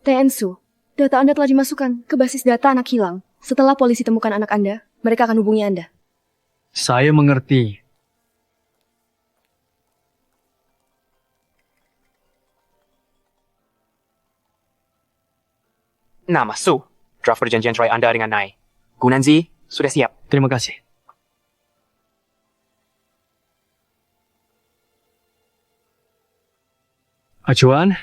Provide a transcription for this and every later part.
TNSU, data Anda telah dimasukkan ke basis data anak hilang. Setelah polisi temukan anak Anda, mereka akan hubungi Anda. Saya mengerti. Nama Su, draft perjanjian cerai Anda dengan Nai. Gunanzi, sudah siap. Terima kasih. Acuan,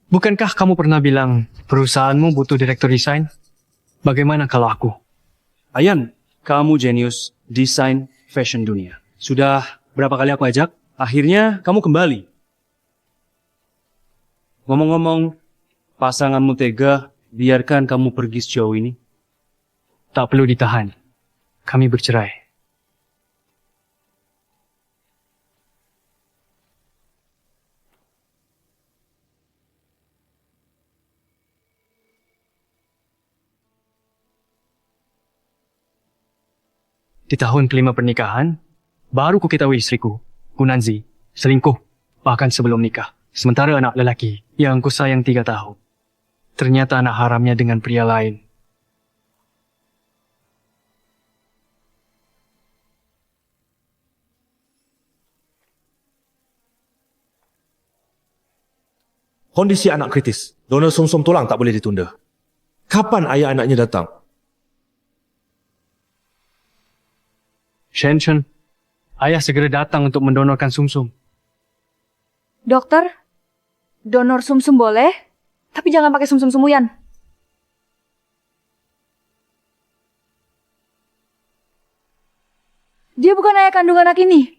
bukankah kamu pernah bilang perusahaanmu butuh direktur desain? Bagaimana kalau aku? Ayan, kamu jenius desain fashion dunia. Sudah berapa kali aku ajak? Akhirnya kamu kembali. Ngomong-ngomong, pasanganmu tega biarkan kamu pergi sejauh ini? Tak perlu ditahan. Kami bercerai. Di tahun kelima pernikahan, baru ku ketahui istriku, Gunanzi, selingkuh, bahkan sebelum nikah. Sementara anak lelaki yang ku sayang 3 tahun, ternyata anak haramnya dengan pria lain. Kondisi anak kritis. Donor sumsum tulang tak boleh ditunda. Kapan ayah anaknya datang? Shen, ayah segera datang untuk mendonorkan sumsum. Dokter, donor sumsum boleh, tapi jangan pakai sumsum sumuyan. Dia bukan ayah kandung anak ini.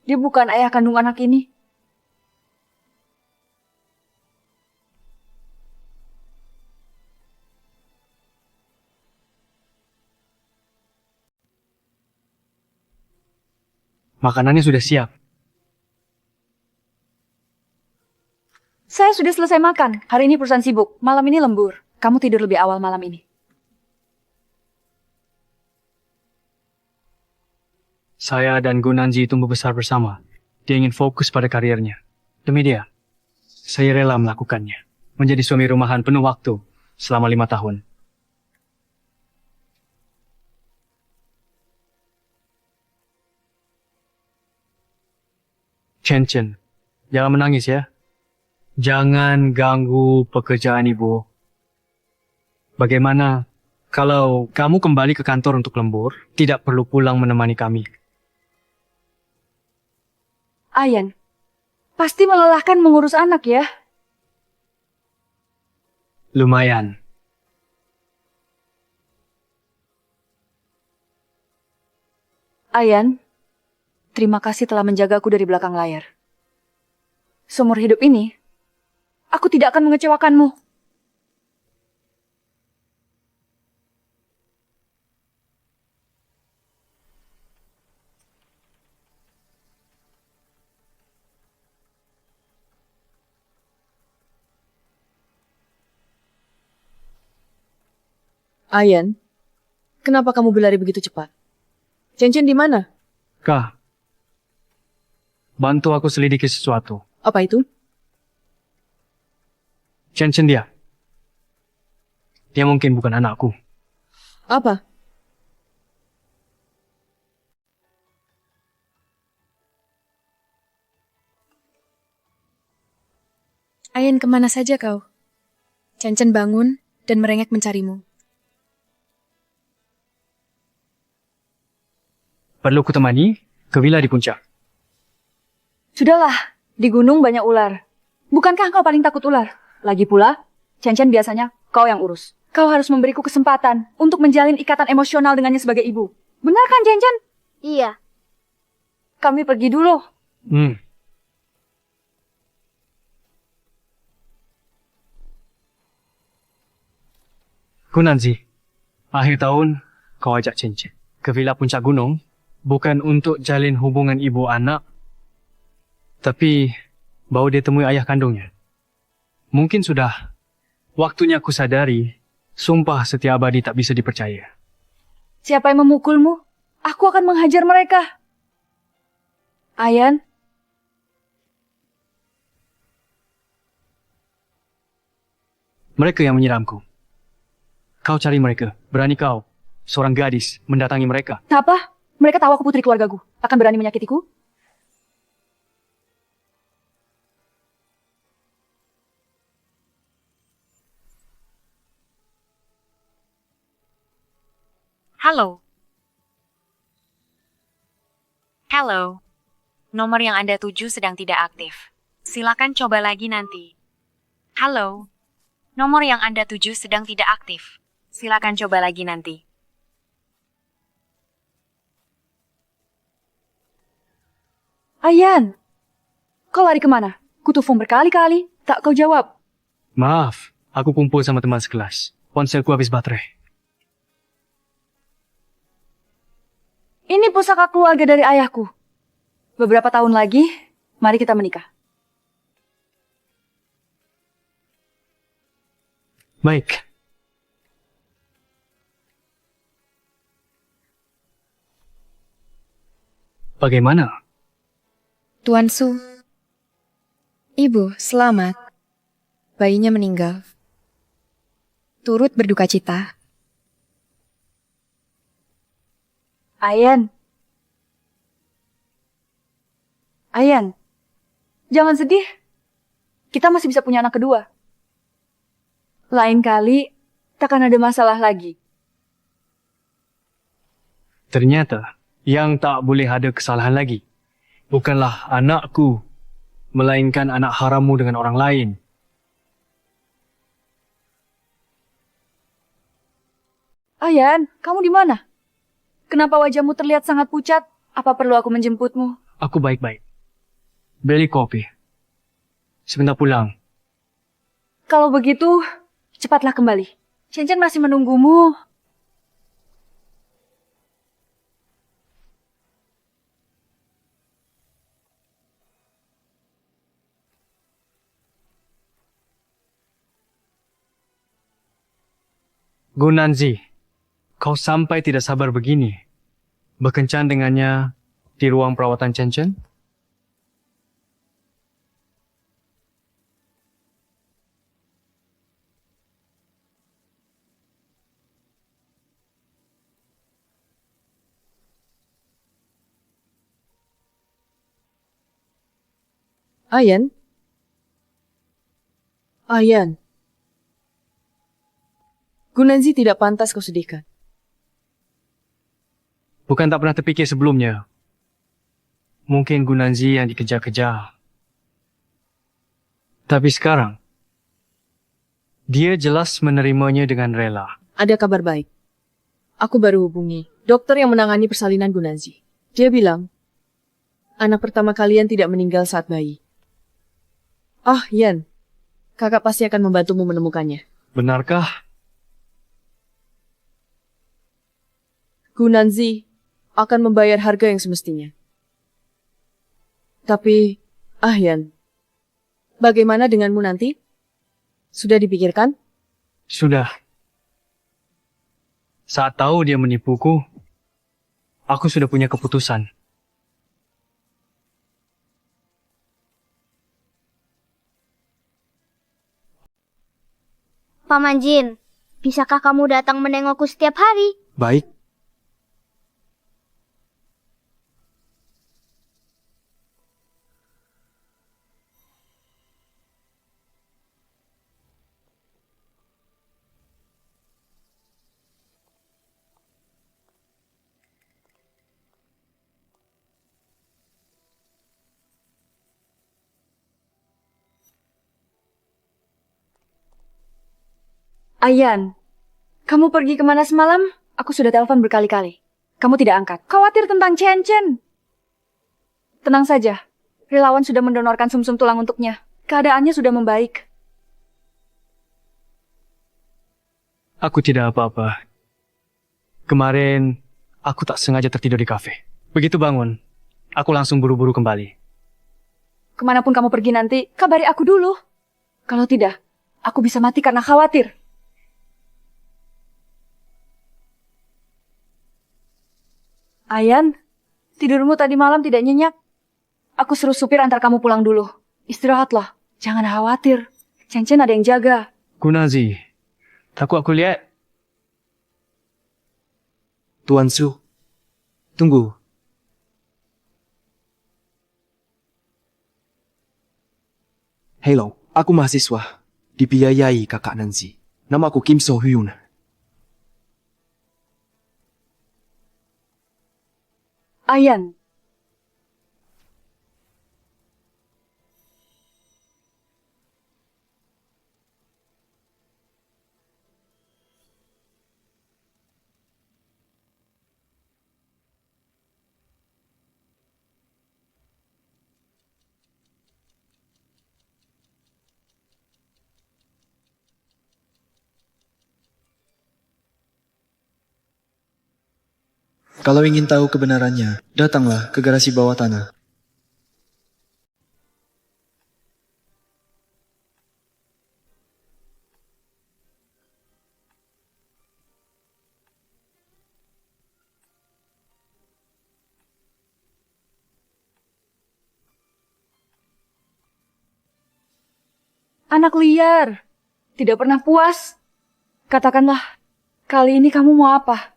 Dia bukan ayah kandung anak ini. Makanannya sudah siap. Saya sudah selesai makan. Hari ini perusahaan sibuk. Malam ini lembur. Kamu tidur lebih awal malam ini. Saya dan Gunanzi tumbuh besar bersama. Dia ingin fokus pada karirnya. Demi dia, saya rela melakukannya. Menjadi suami rumahan penuh waktu selama 5 tahun. Chen, jangan menangis ya. Jangan ganggu pekerjaan ibu. Bagaimana kalau kamu kembali ke kantor untuk lembur, tidak perlu pulang menemani kami? Ayan, pasti melelahkan mengurus anak ya. Lumayan. Ayan, terima kasih telah menjagaku dari belakang layar. Seumur hidup ini, aku tidak akan mengecewakanmu. Ayan, kenapa kamu berlari begitu cepat? Chen di mana? Kak, bantu aku selidiki sesuatu. Apa itu? Chen dia. Dia mungkin bukan anakku. Apa? Ayan, kemana saja kau? Chen bangun dan merengek mencarimu. Perlu kutemani ke villa di puncak. Sudahlah, di gunung banyak ular. Bukankah kau paling takut ular? Lagi pula, Chen biasanya kau yang urus. Kau harus memberiku kesempatan untuk menjalin ikatan emosional dengannya sebagai ibu. Benar kan, Chen? Iya. Kami pergi dulu. Gunanzi, akhir tahun kau ajak Chen ke villa puncak gunung, bukan untuk jalin hubungan ibu anak, tapi bawa dia temui ayah kandungnya. Mungkin sudah waktunya aku sadari, sumpah setia abadi tak bisa dipercaya. Siapa yang memukulmu? Aku akan menghajar mereka. Ayan, Mereka yang menyiramku. Kau cari mereka. Berani kau, seorang gadis, mendatangi mereka. tak apa. Mereka tahu aku putri keluargaku. Akan berani menyakitiku? Halo. Halo. Nomor yang Anda tuju sedang tidak aktif. Silakan coba lagi nanti. Halo. Nomor yang Anda tuju sedang tidak aktif. Silakan coba lagi nanti. Ayan, kau lari kemana? Kutufung berkali-kali, tak kau jawab. Maaf, aku kumpul sama teman sekelas. Ponselku habis baterai. Ini pusaka keluarga dari ayahku. Beberapa tahun lagi, mari kita menikah. Baik. Bagaimana? Tuan Su. Ibu, selamat. Bayinya meninggal. Turut berduka cita. Ayan. Ayan, jangan sedih. Kita masih bisa punya anak kedua. Lain kali, takkan ada masalah lagi. Ternyata, yang tak boleh ada kesalahan lagi. Bukanlah anakku, melainkan anak harammu dengan orang lain. Ayan, kamu di mana? Kenapa wajahmu terlihat sangat pucat? Apa perlu aku menjemputmu? Aku baik-baik. Beli kopi. Sebentar pulang. Kalau begitu, cepatlah kembali. Chen masih menunggumu. Gunanzi, kau sampai tidak sabar begini. Berkencan dengannya di ruang perawatan Chen? Ayan? Ayan. Gunanzi tidak pantas kau sedihkan. Bukan tak pernah terfikir sebelumnya. Mungkin Gunanzi yang dikejar-kejar. Tapi sekarang, dia jelas menerimanya dengan rela. Ada kabar baik. Aku baru hubungi dokter yang menangani persalinan Gunanzi. Dia bilang, anak pertama kalian tidak meninggal saat bayi. Ah, Yan. Kakak pasti akan membantumu menemukannya. Benarkah? Gunanzi akan membayar harga yang semestinya. Tapi, Yan, bagaimana denganmu nanti? Sudah dipikirkan? Sudah. Saat tahu dia menipuku, aku sudah punya keputusan. Paman Jin, bisakah kamu datang menengokku setiap hari? Baik. Ayan, kamu pergi kemana semalam? Aku sudah telepon berkali-kali. Kamu tidak angkat. Khawatir tentang Chen. Tenang saja. Relawan sudah mendonorkan sumsum tulang untuknya. Keadaannya sudah membaik. Aku tidak apa-apa. Kemarin, aku tak sengaja tertidur di kafe. Begitu bangun, aku langsung buru-buru kembali. Kemanapun kamu pergi nanti, kabari aku dulu. Kalau tidak, aku bisa mati karena khawatir. Ayan, tidurmu tadi malam tidak nyenyak. Aku suruh supir antar kamu pulang dulu. Istirahatlah, jangan khawatir. Chen ada yang jaga. Gunanzi, takut aku lihat. Tuan Su, tunggu. Hello, aku mahasiswa. Dibiayai kakak Nancy. Nama aku Kim So Hyun. Ayan, Kalau ingin tahu kebenarannya, datanglah ke garasi bawah tanah. anak liar. Tidak pernah puas. Katakanlah, kali ini kamu mau apa?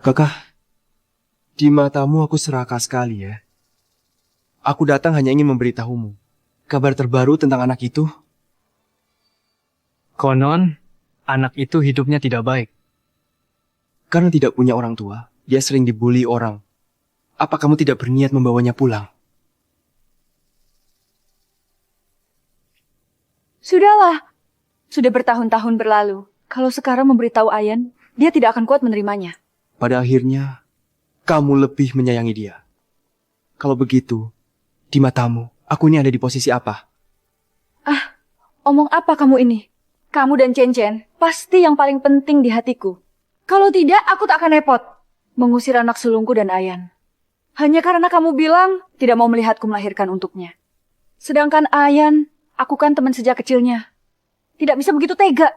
Kakak, di matamu aku serakah sekali ya. Aku datang hanya ingin memberitahumu. Kabar terbaru tentang anak itu? Konon, anak itu hidupnya tidak baik. Karena tidak punya orang tua, dia sering dibully orang. Apa kamu tidak berniat membawanya pulang? Sudahlah. Sudah bertahun-tahun berlalu. Kalau sekarang memberitahu Ayan, dia tidak akan kuat menerimanya. Pada akhirnya, kamu lebih menyayangi dia. Kalau begitu, di matamu, aku ini ada di posisi apa? Ah, omong apa kamu ini? Kamu dan Chen pasti yang paling penting di hatiku. Kalau tidak, aku tak akan repot mengusir anak sulungku dan Ayan. Hanya karena kamu bilang tidak mau melihatku melahirkan untuknya. Sedangkan Ayan, aku kan teman sejak kecilnya. Tidak bisa begitu tega.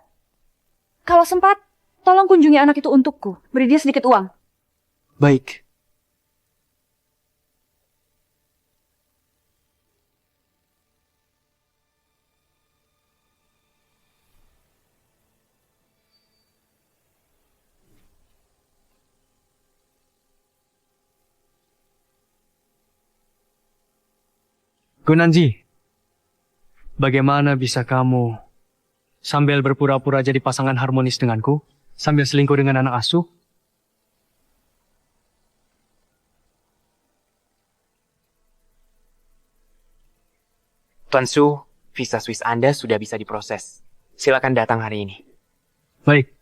Kalau sempat, tolong kunjungi anak itu untukku. Beri dia sedikit uang. Baik. Gunanzi, bagaimana bisa kamu sambil berpura-pura jadi pasangan harmonis denganku, sambil selingkuh dengan anak asuh? Tuan Su, visa Swiss Anda sudah bisa diproses. Silakan datang hari ini. Baik.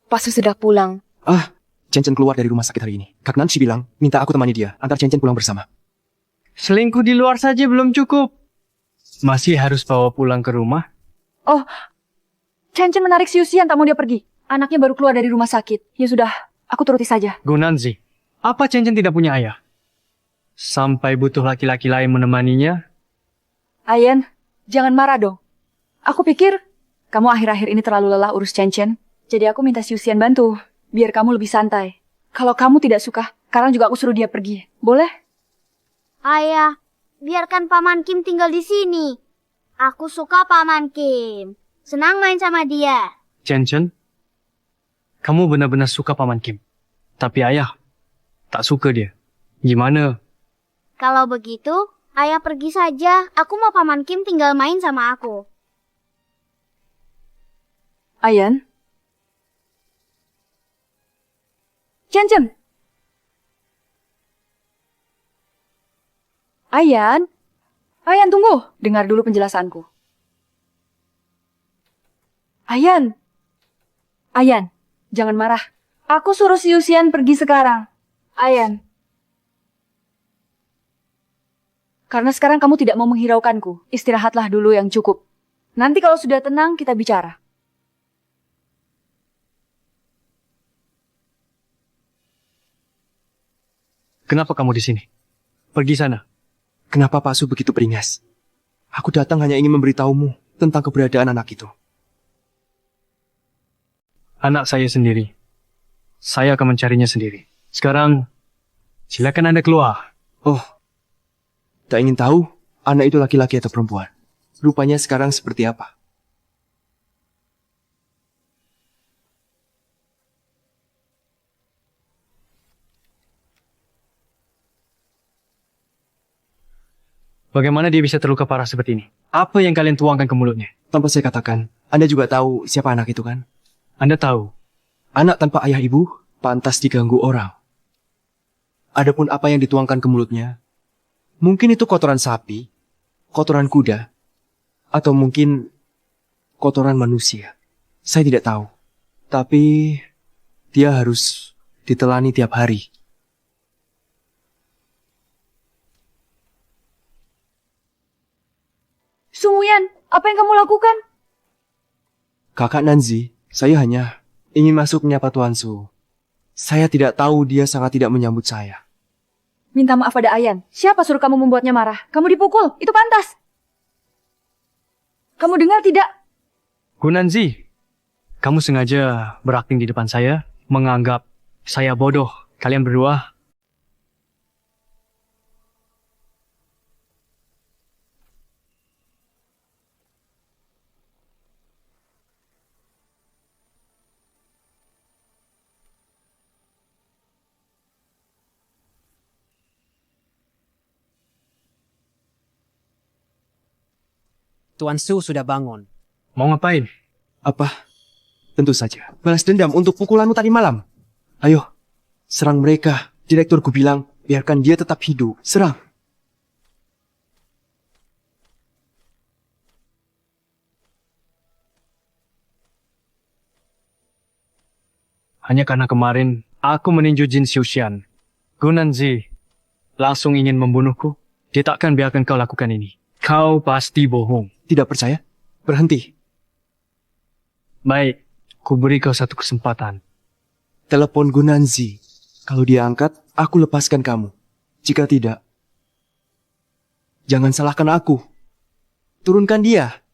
Pak Su sudah pulang. Chen keluar dari rumah sakit hari ini. Kak Nancy bilang, minta aku temani dia, antar Chen pulang bersama. Selingkuh di luar saja belum cukup. Masih harus bawa pulang ke rumah? Oh, Chen menarik si Usian, tak mau dia pergi. Anaknya baru keluar dari rumah sakit. Ya sudah, aku turuti saja. Gunanzi, apa Chen tidak punya ayah? Sampai butuh laki-laki lain menemaninya? Ayan, jangan marah dong. Aku pikir kamu akhir-akhir ini terlalu lelah urus Chen. Jadi aku minta si Usian bantu, biar kamu lebih santai. Kalau kamu tidak suka, sekarang juga aku suruh dia pergi. Boleh? Ayah, biarkan Paman Kim tinggal di sini. Aku suka Paman Kim. Senang main sama dia. Chen, kamu benar-benar suka Paman Kim. Tapi ayah tak suka dia. Gimana? Kalau begitu, ayah pergi saja. Aku mau Paman Kim tinggal main sama aku. Ayan. Chen. Ayan, tunggu. Dengar dulu penjelasanku. Ayan, jangan marah. Aku suruh si Usian pergi sekarang. Ayan. Karena sekarang kamu tidak mau menghiraukanku. Istirahatlah dulu yang cukup. Nanti kalau sudah tenang, kita bicara. Kenapa kamu di sini? Pergi sana. Kenapa Pak Su begitu beringas? Aku datang hanya ingin memberitahumu tentang keberadaan anak itu. Anak saya sendiri. Saya akan mencarinya sendiri. Sekarang, silakan Anda keluar. Oh, tak ingin tahu anak itu laki-laki atau perempuan. Rupanya sekarang seperti apa? Bagaimana dia bisa terluka parah seperti ini? Apa yang kalian tuangkan ke mulutnya? Tanpa saya katakan, Anda juga tahu siapa anak itu kan? Anda tahu, Anak tanpa ayah ibu pantas diganggu orang. Adapun apa yang dituangkan ke mulutnya, mungkin itu kotoran sapi, kotoran kuda, atau mungkin kotoran manusia. Saya tidak tahu. Tapi dia harus ditelani tiap hari. Sumuyan, apa yang kamu lakukan? Kakak Nanzi, saya hanya ingin masuk menyapa Tuan Su. Saya tidak tahu dia sangat tidak menyambut saya. Minta maaf pada Ayan. Siapa suruh kamu membuatnya marah? Kamu dipukul, itu pantas. Kamu dengar tidak? Gunanzi, kamu sengaja berakting di depan saya, menganggap saya bodoh. Kalian berdua. Tuan Su sudah bangun. Mau ngapain? Apa? Tentu saja. Balas dendam untuk pukulanmu tadi malam. Ayo, serang mereka. Direkturku bilang, biarkan dia tetap hidup. Serang. Hanya karena kemarin aku meninju Jin Xiuxian. Gunanzi langsung ingin membunuhku. Dia takkan biarkan kau lakukan ini. Kau pasti bohong. Tidak percaya? Berhenti. Baik, ku beri kau satu kesempatan. Telepon Gunanzi. Kalau dia angkat, aku lepaskan kamu. Jika tidak, jangan salahkan aku. Turunkan dia.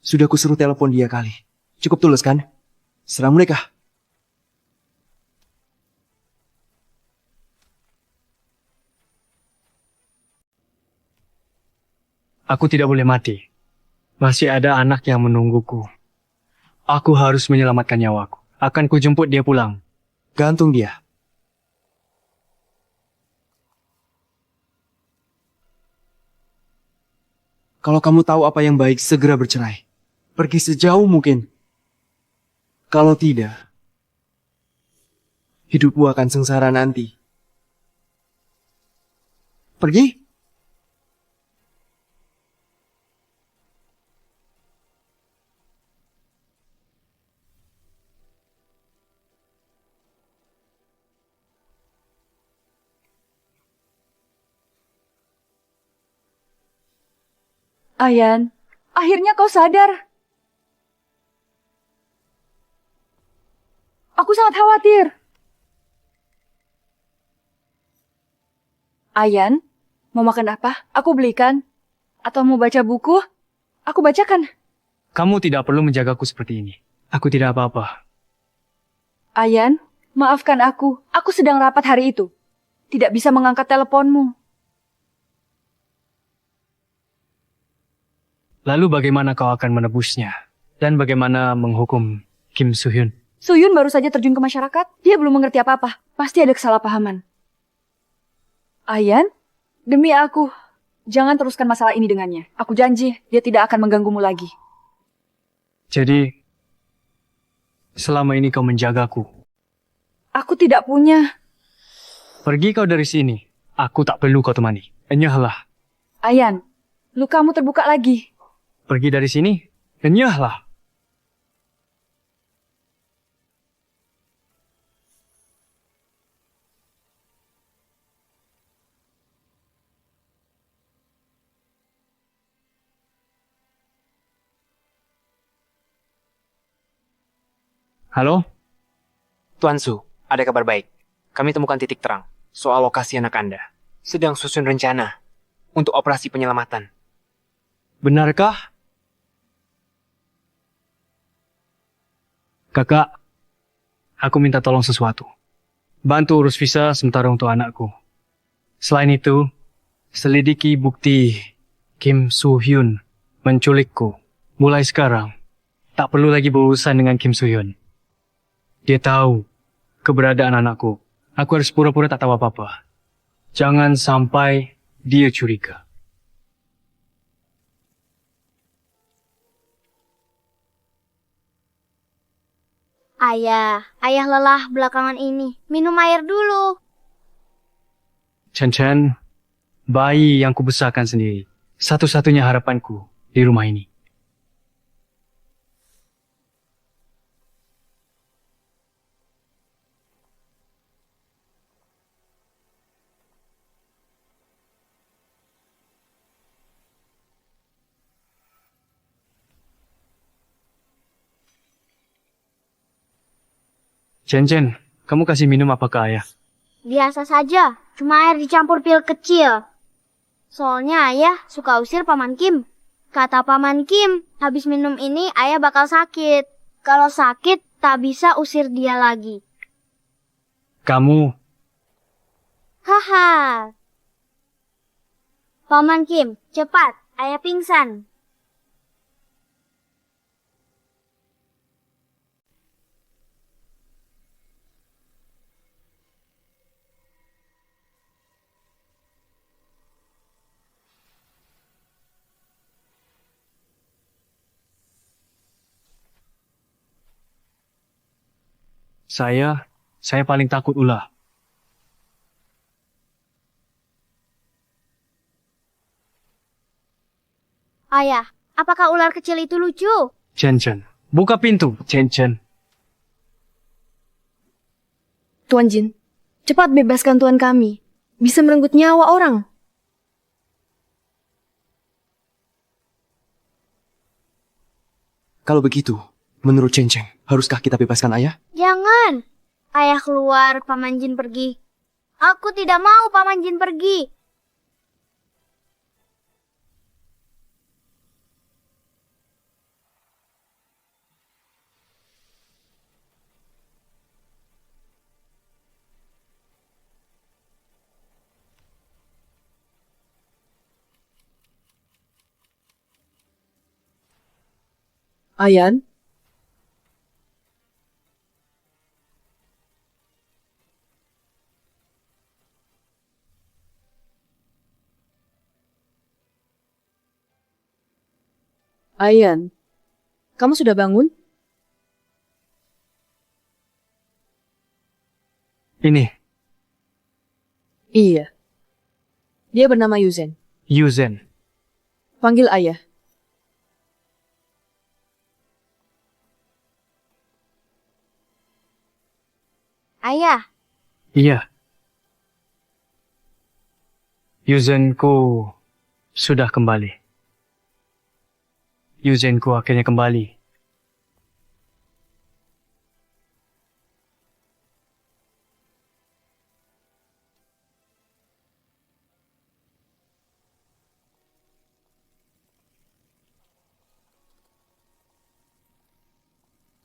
Sudah kusuruh telepon dia kali. Cukup tulus kan? Serang mereka. Aku tidak boleh mati. Masih ada anak yang menungguku. Aku harus menyelamatkan nyawaku. Akan kujemput dia pulang. Gantung dia. Kalau kamu tahu apa yang baik, segera bercerai. Pergi sejauh mungkin. Kalau tidak, hidupmu akan sengsara nanti. Pergi? Ayan, akhirnya kau sadar. Aku sangat khawatir. Ayan, mau makan apa? Aku belikan. Atau mau baca buku? Aku bacakan. Kamu tidak perlu menjagaku seperti ini. Aku tidak apa-apa. Ayan, maafkan aku. Aku sedang rapat hari itu. Tidak bisa mengangkat teleponmu. Lalu bagaimana kau akan menebusnya? Dan bagaimana menghukum Kim Soo-hyun? Suyun baru saja terjun ke masyarakat. Dia belum mengerti apa-apa. Pasti ada kesalahpahaman. Ayan, demi aku, jangan teruskan masalah ini dengannya. Aku janji, dia tidak akan mengganggumu lagi. Jadi, selama ini kau menjagaku. Aku tidak punya. Pergi kau dari sini. Aku tak perlu kau temani. Enyahlah. Ayan, lukamu terbuka lagi. Pergi dari sini. Enyahlah. Halo? Tuan Su, ada kabar baik. Kami temukan titik terang soal lokasi anak Anda. Sedang susun rencana untuk operasi penyelamatan. Benarkah? Kakak, aku minta tolong sesuatu. Bantu urus visa sementara untuk anakku. Selain itu, selidiki bukti Kim Soo Hyun menculikku. Mulai sekarang, tak perlu lagi berurusan dengan Kim Soo Hyun. Dia tahu keberadaan anakku. Aku harus pura-pura tak tahu apa-apa. Jangan sampai dia curiga. Ayah lelah belakangan ini. Minum air dulu. Chen, bayi yang kubesarkan sendiri. Satu-satunya harapanku di rumah ini. Chen, kamu kasih minum apa ke ayah? Biasa saja, cuma air dicampur pil kecil. Soalnya ayah suka usir Paman Kim. Kata Paman Kim, habis minum ini ayah bakal sakit. Kalau sakit, tak bisa usir dia lagi. Kamu, Haha. Paman Kim, cepat, ayah pingsan. saya paling takut ular. Ayah, apakah ular kecil itu lucu? Chen, buka pintu, Chen. Tuan Jin, cepat bebaskan tuan kami. Bisa merenggut nyawa orang. Kalau begitu, menurut Chen, haruskah kita bebaskan ayah? Jangan. Ayah keluar, Paman Jin pergi. Aku tidak mau Paman Jin pergi. Ayan, Ayan, kamu sudah bangun? Ini, Iya. Dia bernama Yuzen. Yuzen. Panggil ayah. Ayah, Iya. Yuzenku sudah kembali. Yuzenku akhirnya kembali.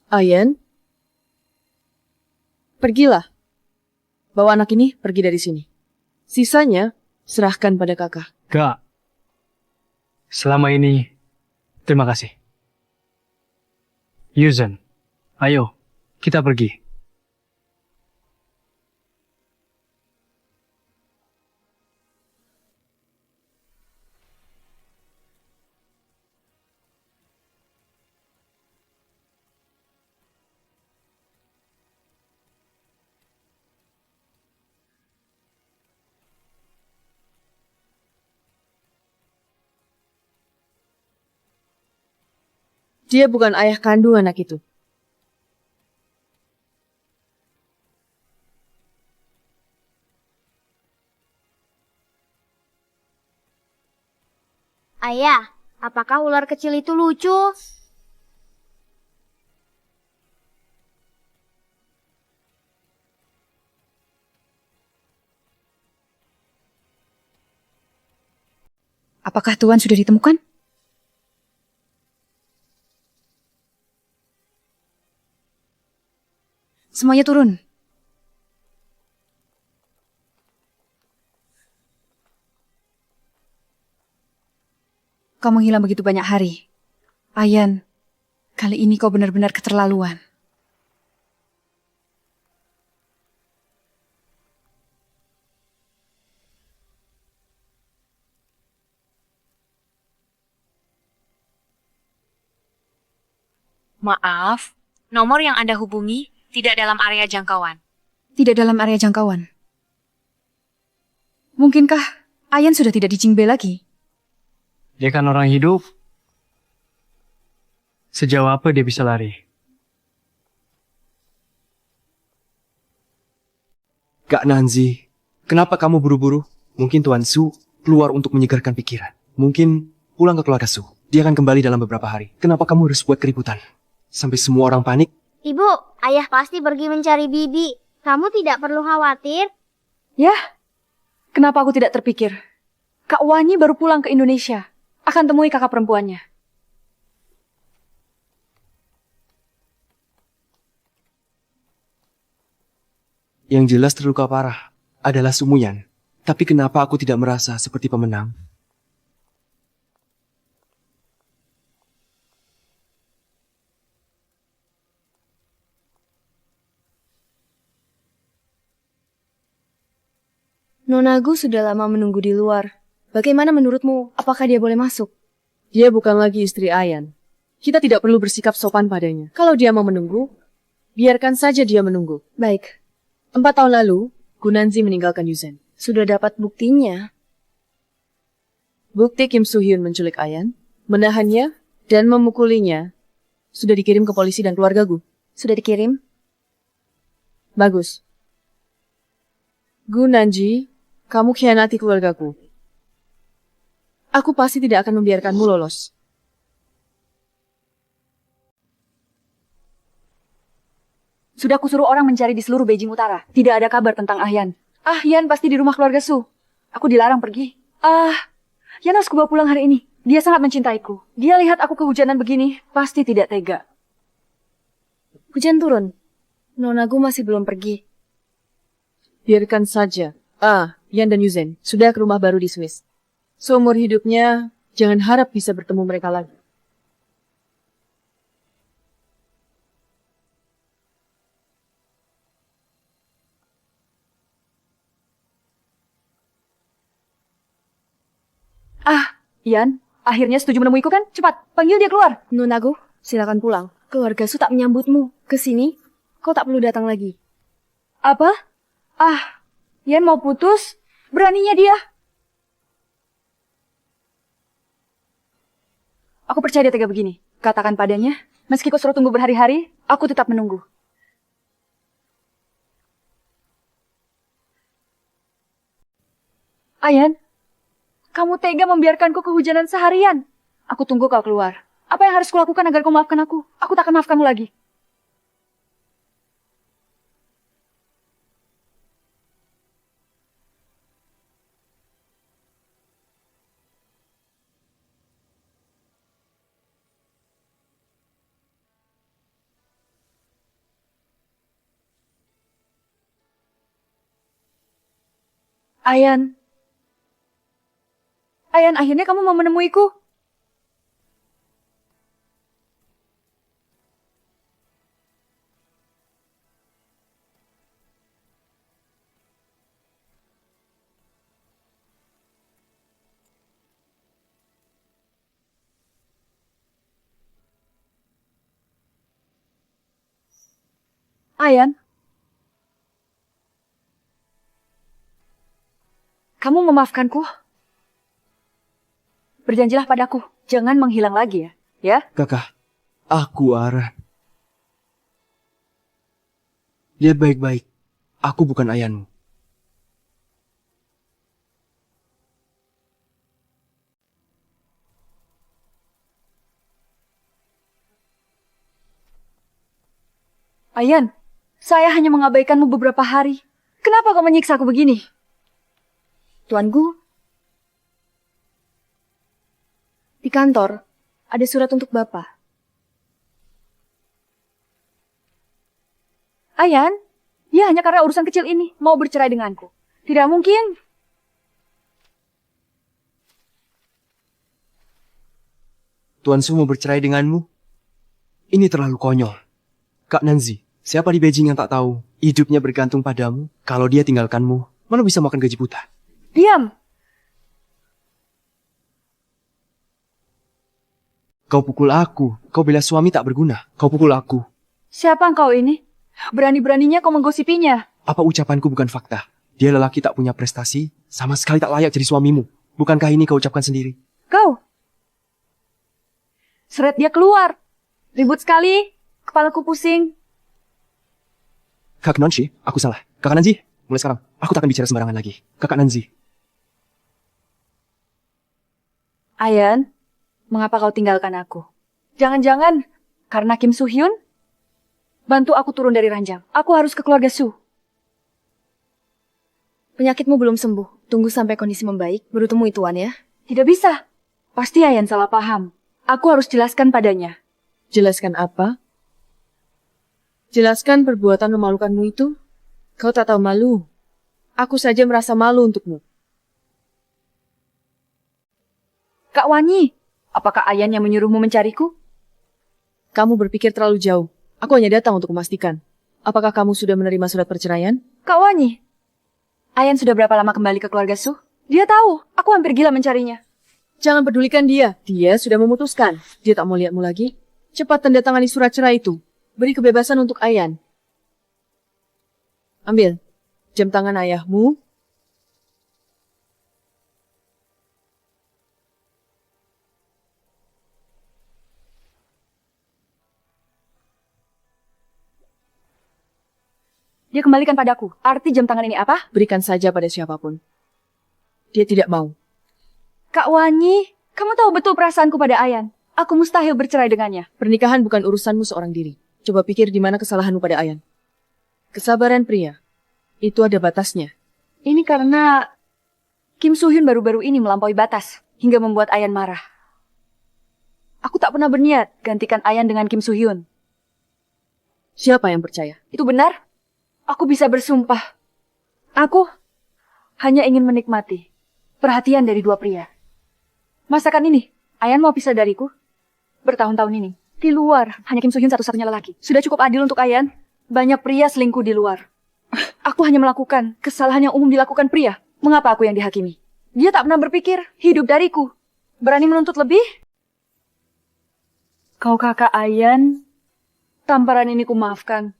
Ayan, pergilah. Bawa anak ini pergi dari sini. Sisanya, serahkan pada kakak. Kak, selama ini, terima kasih. Yuzen, ayo, kita pergi. Dia bukan ayah kandung anak itu. Ayah, apakah ular kecil itu lucu? Apakah Tuan sudah ditemukan? Semuanya turun. Kau menghilang begitu banyak hari. Ayan, kali ini kau benar-benar keterlaluan. Maaf, nomor yang Anda hubungi tidak dalam area jangkauan. Tidak dalam area jangkauan. Mungkinkah Ayan sudah tidak di Jingbe lagi? Dia kan orang hidup. Sejauh apa dia bisa lari? Kak Nanzi, kenapa kamu buru-buru? Mungkin Tuan Su keluar untuk menyegarkan pikiran. Mungkin pulang ke keluarga Su. Dia akan kembali dalam beberapa hari. Kenapa kamu harus buat keributan? Sampai semua orang panik. Ibu, ayah pasti pergi mencari Bibi. Kamu tidak perlu khawatir. Ya, kenapa aku tidak terpikir? Kak Wanyi baru pulang ke Indonesia. Akan temui kakak perempuannya. Yang jelas terluka parah adalah Sumuyan. Tapi kenapa aku tidak merasa seperti pemenang? Nonagu sudah lama menunggu di luar. Bagaimana menurutmu? Apakah dia boleh masuk? Dia bukan lagi istri Ayan. Kita tidak perlu bersikap sopan padanya. Kalau dia mau menunggu, biarkan saja dia menunggu. Baik. 4 tahun lalu, Gunanzi meninggalkan Yuzen. Sudah dapat buktinya. Bukti Kim Soo-hyun menculik Ayan, menahannya, dan memukulinya sudah dikirim ke polisi dan keluarga Gu. Sudah dikirim? Bagus. Gunanji, kamu khianati keluargaku. Aku pasti tidak akan membiarkanmu lolos. Sudah kusuruh orang mencari di seluruh Beijing Utara. Tidak ada kabar tentang Ahyan. Ahyan pasti di rumah keluarga Su. Aku dilarang pergi. Yan harus kubawa pulang hari ini. Dia sangat mencintaiku. Dia lihat aku kehujanan begini, pasti tidak tega. Hujan turun. Nonagu masih belum pergi. Biarkan saja. Yan dan Yuzen sudah ke rumah baru di Swiss. Seumur hidupnya, jangan harap bisa bertemu mereka lagi. Yan, akhirnya setuju menemuiku kan? Cepat, panggil dia keluar. Nonagu, silakan pulang. Keluarga Su tak menyambutmu. Kesini, kau tak perlu datang lagi. Apa? Yan mau putus? Beraninya dia. Aku percaya dia tega begini. Katakan padanya, meski kau suruh tunggu berhari-hari, aku tetap menunggu. Ayan, kamu tega membiarkanku kehujanan seharian. Aku tunggu kau keluar. Apa yang harus kulakukan agar kau maafkan aku? Aku tak akan maafkanmu lagi. Ayan, akhirnya kamu mau menemuiku? Ayan, kamu memaafkanku? Berjanjilah padaku, jangan menghilang lagi ya. Ya? Kakak, Aku, Aran. Lihat baik-baik. Aku bukan ayahmu. Ayan, saya hanya mengabaikanmu beberapa hari. Kenapa kau menyiksa aku begini? Tuanku, di kantor ada surat untuk Bapak. Ayan, dia hanya karena urusan kecil ini mau bercerai denganku. Tidak mungkin. Tuan Su mau bercerai denganmu? Ini terlalu konyol. Kak Nanzi, siapa di Beijing yang tak tahu hidupnya bergantung padamu? Kalau dia tinggalkanmu, mana bisa makan gaji buta? Diam! Kau pukul aku. Kau bela suami tak berguna. Kau pukul aku. Siapa engkau ini? Berani-beraninya kau menggosipinya. Apa ucapanku bukan fakta? Dia lelaki tak punya prestasi, sama sekali tak layak jadi suamimu. Bukankah ini kau ucapkan sendiri? Kau! Seret dia keluar. Ribut sekali. Kepalaku pusing. Kak Nonshi, aku salah. Kakak Nanzi, mulai sekarang, aku tak akan bicara sembarangan lagi. Kakak Nanzi. Ayan, mengapa kau tinggalkan aku? Jangan-jangan karena Kim Soo Hyun? Bantu aku turun dari ranjang. Aku harus ke keluarga Su. Penyakitmu belum sembuh. Tunggu sampai kondisi membaik, baru temui Tuan ya. Tidak bisa. Pasti Ayan salah paham. Aku harus jelaskan padanya. Jelaskan apa? Jelaskan perbuatan memalukanmu itu. Kau tak tahu malu. Aku saja merasa malu untukmu. Kak Wanyi, apakah Ayan yang menyuruhmu mencariku? Kamu berpikir terlalu jauh. Aku hanya datang untuk memastikan. Apakah kamu sudah menerima surat perceraian? Kak Wanyi, Ayan sudah berapa lama kembali ke keluarga Su? Dia tahu, aku hampir gila mencarinya. Jangan pedulikan dia. Dia sudah memutuskan. Dia tak mau lihatmu lagi. Cepat tanda tangani surat cerai itu. Beri kebebasan untuk Ayan. Ambil jam tangan ayahmu. Dia kembalikan padaku. Arti jam tangan ini apa? Berikan saja pada siapapun. Dia tidak mau. Kak Wanyi, kamu tahu betul perasaanku pada Ayan. Aku mustahil bercerai dengannya. Pernikahan bukan urusanmu seorang diri. Coba pikir di mana kesalahanmu pada Ayan. Kesabaran pria, itu ada batasnya. Ini karena Kim Soo Hyun baru-baru ini melampaui batas, hingga membuat Ayan marah. Aku tak pernah berniat gantikan Ayan dengan Kim Soo Hyun. Siapa yang percaya? Itu benar. Aku bisa bersumpah. Aku hanya ingin menikmati perhatian dari dua pria. Masakan ini, Ayan mau pisah dariku? Bertahun-tahun ini. Di luar, hanya Kim Soo Hyun satu-satunya lelaki. Sudah cukup adil untuk Ayan. Banyak pria selingkuh di luar. Aku hanya melakukan kesalahan yang umum dilakukan pria. Mengapa aku yang dihakimi? Dia tak pernah berpikir hidup dariku. Berani menuntut lebih? Kau kakak Ayan, tamparan ini kumaafkan.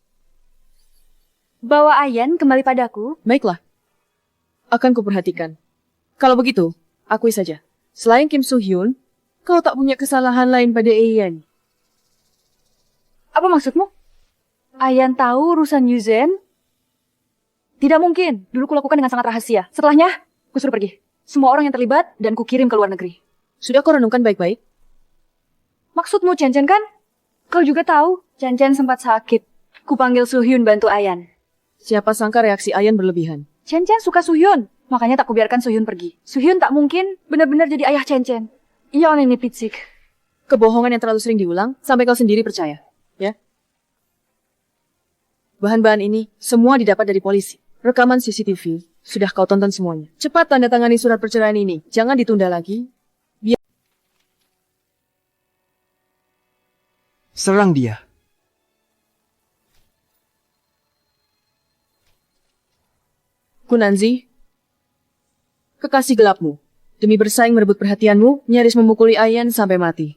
Bawa Ayan kembali padaku. Baiklah. Akan kuperhatikan. Kalau begitu, akui saja. Selain Kim Soo Hyun, kau tak punya kesalahan lain pada Ayan. Apa maksudmu? Ayan tahu urusan Yuzen? Tidak mungkin. Dulu kulakukan dengan sangat rahasia. Setelahnya, kusuruh pergi. Semua orang yang terlibat dan kukirim ke luar negeri. Sudah kau renungkan baik-baik? Maksudmu Chen Chen kan? Kau juga tahu, Chen Chen sempat sakit. Kupanggil Soo Hyun bantu Ayan. Siapa sangka reaksi Ayan berlebihan. Chen Chen suka Soo Hyun. Makanya tak kubiarkan Soo Hyun pergi. Soo Hyun tak mungkin benar-benar jadi ayah Chen Chen. Iya ini pitsik. Kebohongan yang terlalu sering diulang sampai kau sendiri percaya. Ya? Bahan-bahan ini semua didapat dari polisi. Rekaman CCTV sudah kau tonton semuanya. Cepat tanda tangani surat perceraian ini. Jangan ditunda lagi. Serang dia. Kunanzi, kekasih gelapmu, demi bersaing merebut perhatianmu, nyaris memukuli Ayan sampai mati.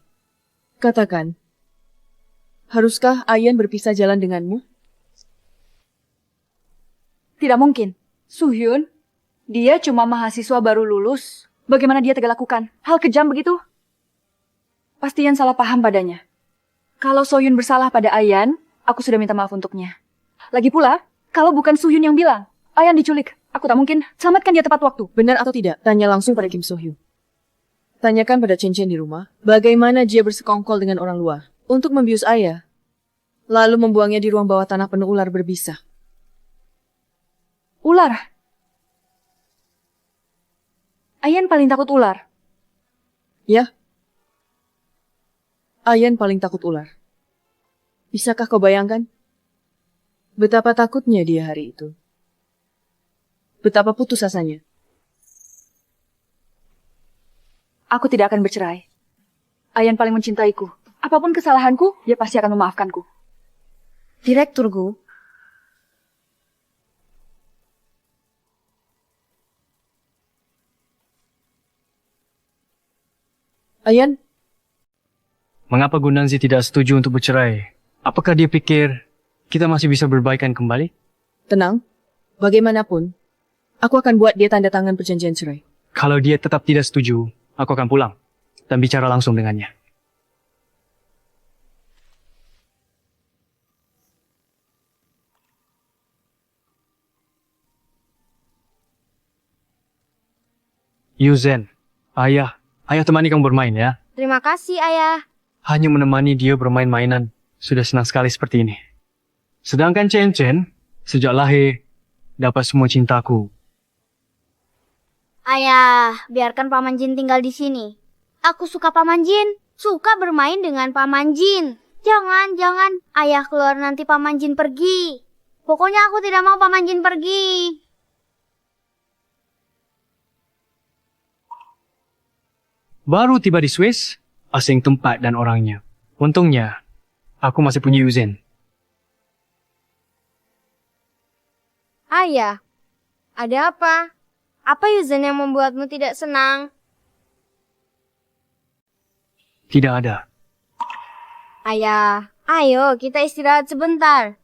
Katakan, haruskah Ayan berpisah jalan denganmu? Tidak mungkin. Soo Hyun, dia cuma mahasiswa baru lulus. Bagaimana dia tega lakukan hal kejam begitu? Pasti yang salah paham padanya. Kalau Soyun bersalah pada Ayan, aku sudah minta maaf untuknya. Lagi pula, kalau bukan Soyun yang bilang, Ayan diculik, aku tak mungkin selamatkan dia tepat waktu. Benar atau tidak? Tanya langsung pada Kim So-hyun. Tanyakan pada Chen Chen di rumah, bagaimana dia bersekongkol dengan orang luar untuk membius ayah, lalu membuangnya di ruang bawah tanah penuh ular berbisa. Ular? Ayan paling takut ular. Ya. Ayan paling takut ular. Bisakah kau bayangkan? Betapa takutnya dia hari itu. Betapa putus asanya. Aku tidak akan bercerai. Ayan paling mencintaiku. Apapun kesalahanku, dia pasti akan memaafkanku. Direkturku, Ayan, Mengapa Gunanzi tidak setuju untuk bercerai? Apakah dia pikir kita masih bisa berbaikan kembali? tenang. Bagaimanapun, aku akan buat dia tanda tangan perjanjian cerai. Kalau dia tetap tidak setuju, aku akan pulang dan bicara langsung dengannya. Yuzen, ayah temani kamu bermain ya. terima kasih ayah. Hanya menemani dia bermain mainan, sudah senang sekali seperti ini. Sedangkan Chen Chen, sejak lahir, dapat semua cintaku. Ayah, biarkan Paman Jin tinggal di sini. Aku suka Paman Jin, suka bermain dengan Paman Jin. Jangan, ayah keluar nanti Paman Jin pergi. Pokoknya aku tidak mau Paman Jin pergi. Baru tiba di Swiss, asing tempat dan orangnya. Untungnya, aku masih punya Yuzen. Ayah, ada apa? Apa Yuzen yang membuatmu tidak senang? Tidak ada. Ayah, ayo kita istirahat sebentar.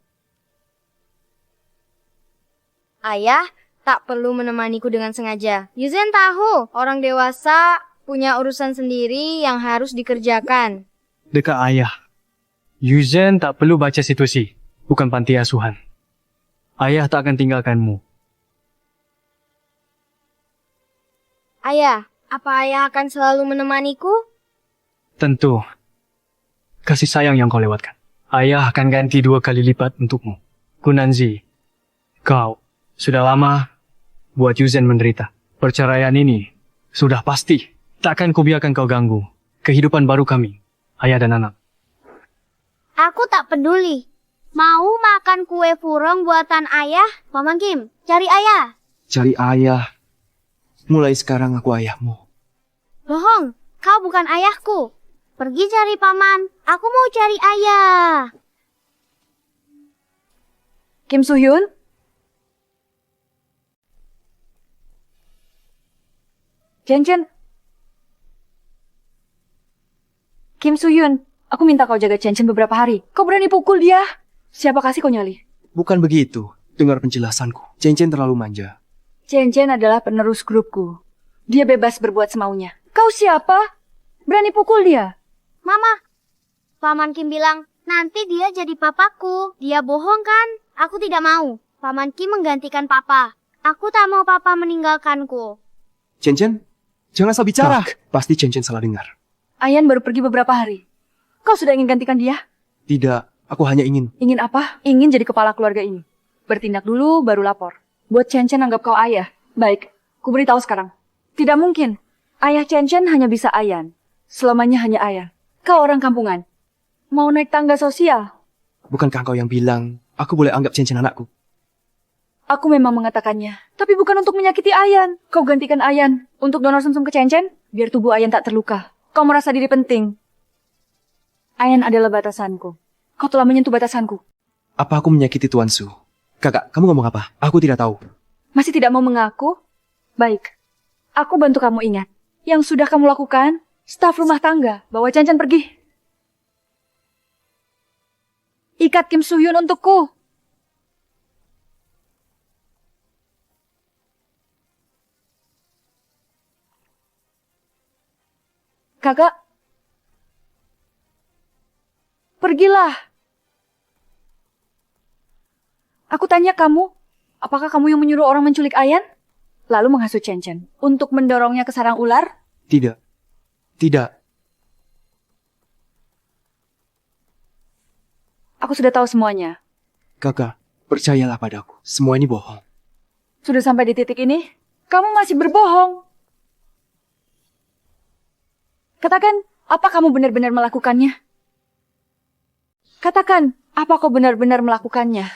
Ayah tak perlu menemaniku dengan sengaja. Yuzen tahu orang dewasa punya urusan sendiri yang harus dikerjakan. Dekat ayah. Yuzen tak perlu baca situasi, bukan panti asuhan. Ayah tak akan tinggalkanmu. Ayah, apa ayah akan selalu menemaniku? Tentu. Kasih sayang yang kau lewatkan. Ayah akan ganti 2 kali lipat untukmu. Gunanzi, kau sudah lama buat Yuzen menderita. Perceraian ini sudah pasti. Takkan kubiarkan kau ganggu kehidupan baru kami, ayah dan anak. Aku tak peduli. Mau makan kue furong buatan ayah? Paman Kim, cari ayah. Cari ayah. Mulai sekarang aku ayahmu. Bohong, kau bukan ayahku. Pergi cari paman, aku mau cari ayah. Kim So-hyun? Chen. Kim So-hyun, aku minta kau jaga Chen beberapa hari. Kau berani pukul dia? Siapa kasih kau nyali? Bukan begitu. Dengar penjelasanku. Chen terlalu manja. Chen adalah penerus grupku. Dia bebas berbuat semaunya. Kau siapa? Berani pukul dia? Mama, Paman Kim bilang nanti dia jadi papaku. Dia bohong kan? Aku tidak mau. Paman Kim menggantikan papa. Aku tak mau papa meninggalkanku. Chen, jangan asal bicara. Pasti Chen salah dengar. Ayan baru pergi beberapa hari. Kau sudah ingin gantikan dia? Tidak, aku hanya ingin. Ingin apa? Ingin jadi kepala keluarga ini. Bertindak dulu, baru lapor. Buat Chen anggap kau ayah. Baik, ku beritahu sekarang. Tidak mungkin. Ayah Chen hanya bisa Ayan. Selamanya hanya Ayan. Kau orang kampungan. Mau naik tangga sosial? Bukankah kau yang bilang, aku boleh anggap Chen anakku? Aku memang mengatakannya. Tapi bukan untuk menyakiti Ayan. Kau gantikan Ayan untuk donor sumsum ke Chen biar tubuh Ayan tak terluka. Kau merasa diri penting. Ayan adalah batasanku. Kau telah menyentuh batasanku. Apa aku menyakiti Tuan Su? Kakak, kamu ngomong apa? Aku tidak tahu. Masih tidak mau mengaku? Baik. Aku bantu kamu ingat. Yang sudah kamu lakukan, staf rumah tangga, bawa Chen pergi. Ikat Kim So-hyun untukku. Kakak, Pergilah. Aku tanya kamu, apakah kamu yang menyuruh orang menculik Ayan? Lalu menghasut Chen Chen untuk mendorongnya ke sarang ular? Tidak. Tidak. Aku sudah tahu semuanya. Kakak, percayalah padaku. Semua ini bohong. Sudah sampai di titik ini, kamu masih berbohong. Katakan, apa kamu benar-benar melakukannya? Katakan, apa kau benar-benar melakukannya?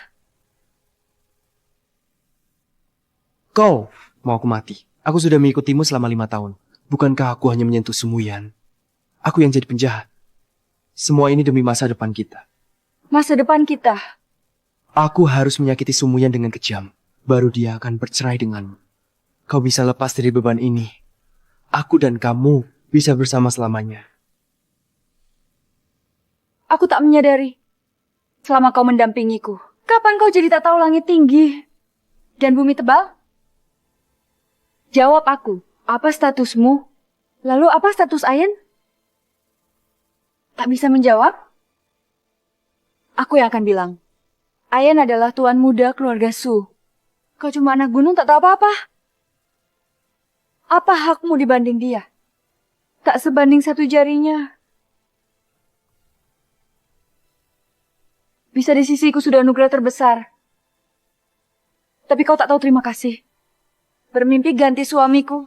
Kau mau aku mati. Aku sudah mengikutimu selama 5 tahun. Bukankah aku hanya menyentuh Sumuyan? Aku yang jadi penjahat. Semua ini demi masa depan kita. Masa depan kita. Aku harus menyakiti Sumuyan dengan kejam. Baru dia akan bercerai denganmu. Kau bisa lepas dari beban ini. Aku dan kamu bisa bersama selamanya. Aku tak menyadari. Selama kau mendampingiku, kapan kau jadi tak tahu langit tinggi dan bumi tebal? Jawab aku, apa statusmu? Lalu apa status Ayan? Tak bisa menjawab? Aku yang akan bilang. Ayan adalah tuan muda keluarga Su. Kau cuma anak gunung tak tahu apa-apa. Apa hakmu dibanding dia? Tak sebanding satu jarinya. Bisa di sisiku sudah anugerah terbesar. Tapi kau tak tahu terima kasih. Bermimpi ganti suamiku.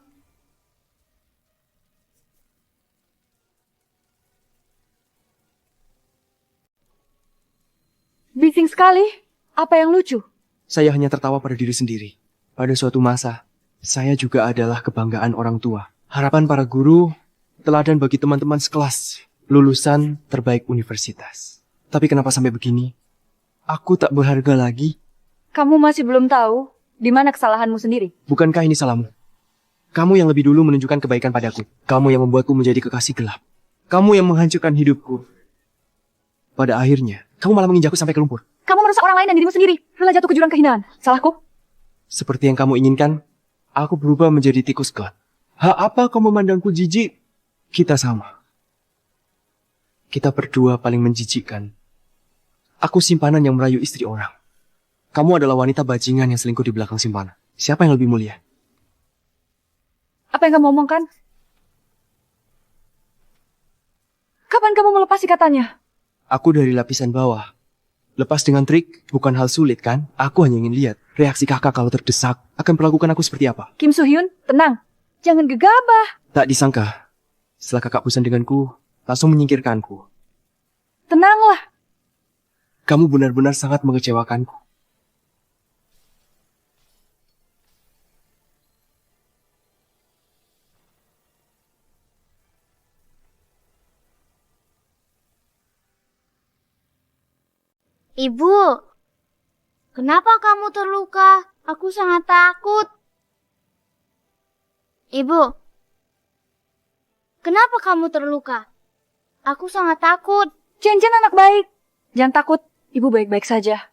Bising sekali. Apa yang lucu? Saya hanya tertawa pada diri sendiri. Pada suatu masa, saya juga adalah kebanggaan orang tua. Harapan para guru, teladan bagi teman-teman sekelas, lulusan terbaik universitas. Tapi kenapa sampai begini? Aku tak berharga lagi. Kamu masih belum tahu di mana kesalahanmu sendiri. Bukankah ini salahmu? Kamu yang lebih dulu menunjukkan kebaikan padaku. Kamu yang membuatku menjadi kekasih gelap. Kamu yang menghancurkan hidupku. Pada akhirnya, kamu malah menginjakku sampai ke lumpur. Kamu merusak orang lain dan dirimu sendiri. Rela jatuh ke jurang kehinaan. Salahku? Seperti yang kamu inginkan, aku berubah menjadi tikus god. Hak apa kau memandangku jijik? Kita sama. Kita berdua paling menjijikkan. Aku simpanan yang merayu istri orang. Kamu adalah wanita bajingan yang selingkuh di belakang simpanan. Siapa yang lebih mulia? Apa yang kamu omongkan? Kapan kamu melepas ikatannya? Aku dari lapisan bawah. Lepas dengan trik bukan hal sulit kan? Aku hanya ingin lihat reaksi kakak kalau terdesak akan perlakukan aku seperti apa. Kim Soo-hyun, tenang. Jangan gegabah. Tak disangka, setelah kakak bosan denganku, langsung menyingkirkanku. Tenanglah. Kamu benar-benar sangat mengecewakanku. Ibu, kenapa kamu terluka? Aku sangat takut. Ibu, kenapa kamu terluka? Aku sangat takut. Chen anak baik. Jangan takut, ibu baik-baik saja.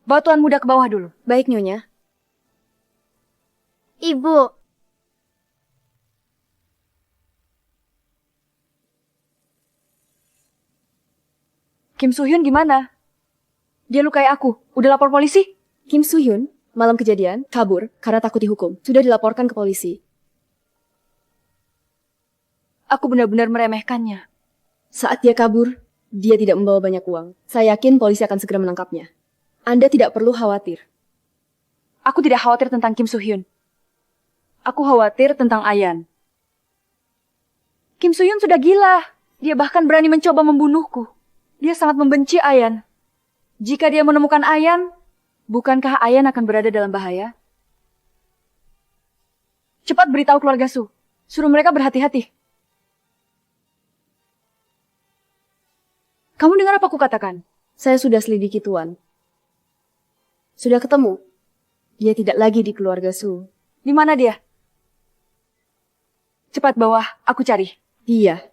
Bawa tuan muda ke bawah dulu. Baik, Nyonya. Ibu, Kim Soo-hyun gimana? Dia lukai aku. Udah lapor polisi? Kim Soo-hyun, malam kejadian, kabur karena takut dihukum. Sudah dilaporkan ke polisi. Aku benar-benar meremehkannya. Saat dia kabur, dia tidak membawa banyak uang. Saya yakin polisi akan segera menangkapnya. Anda tidak perlu khawatir. Aku tidak khawatir tentang Kim Soo-hyun. Aku khawatir tentang Ayan. Kim Soo-hyun sudah gila. Dia bahkan berani mencoba membunuhku. Dia sangat membenci Ayan. Jika dia menemukan Ayan, bukankah Ayan akan berada dalam bahaya? Cepat beritahu keluarga Su. Suruh mereka berhati-hati. Kamu dengar apa aku katakan? Saya sudah selidiki, Tuan. Sudah ketemu. Dia tidak lagi di keluarga Su. Di mana dia? Cepat bawa, aku cari. Dia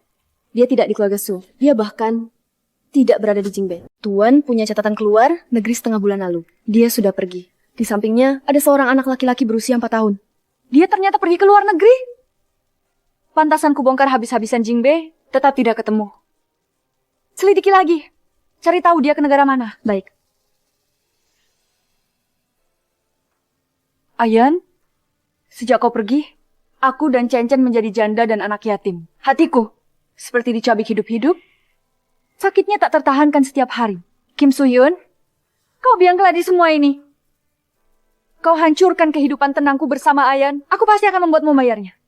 tidak di keluarga Su. Dia bahkan tidak berada di Jingbe. Tuan punya catatan keluar negeri setengah bulan lalu. Dia sudah pergi. Di sampingnya ada seorang anak laki-laki berusia 4 tahun. Dia ternyata pergi ke luar negeri. Pantasan kubongkar habis-habisan Jingbe, tetap tidak ketemu. Selidiki lagi. Cari tahu dia ke negara mana. Baik. Ayan, sejak kau pergi, aku dan Chen menjadi janda dan anak yatim. Hatiku, seperti dicabik hidup-hidup, sakitnya tak tertahankan setiap hari. Kim Soo-hyun, kau biang keladi semua ini. Kau hancurkan kehidupan tenangku bersama Ayan, aku pasti akan membuatmu membayarnya.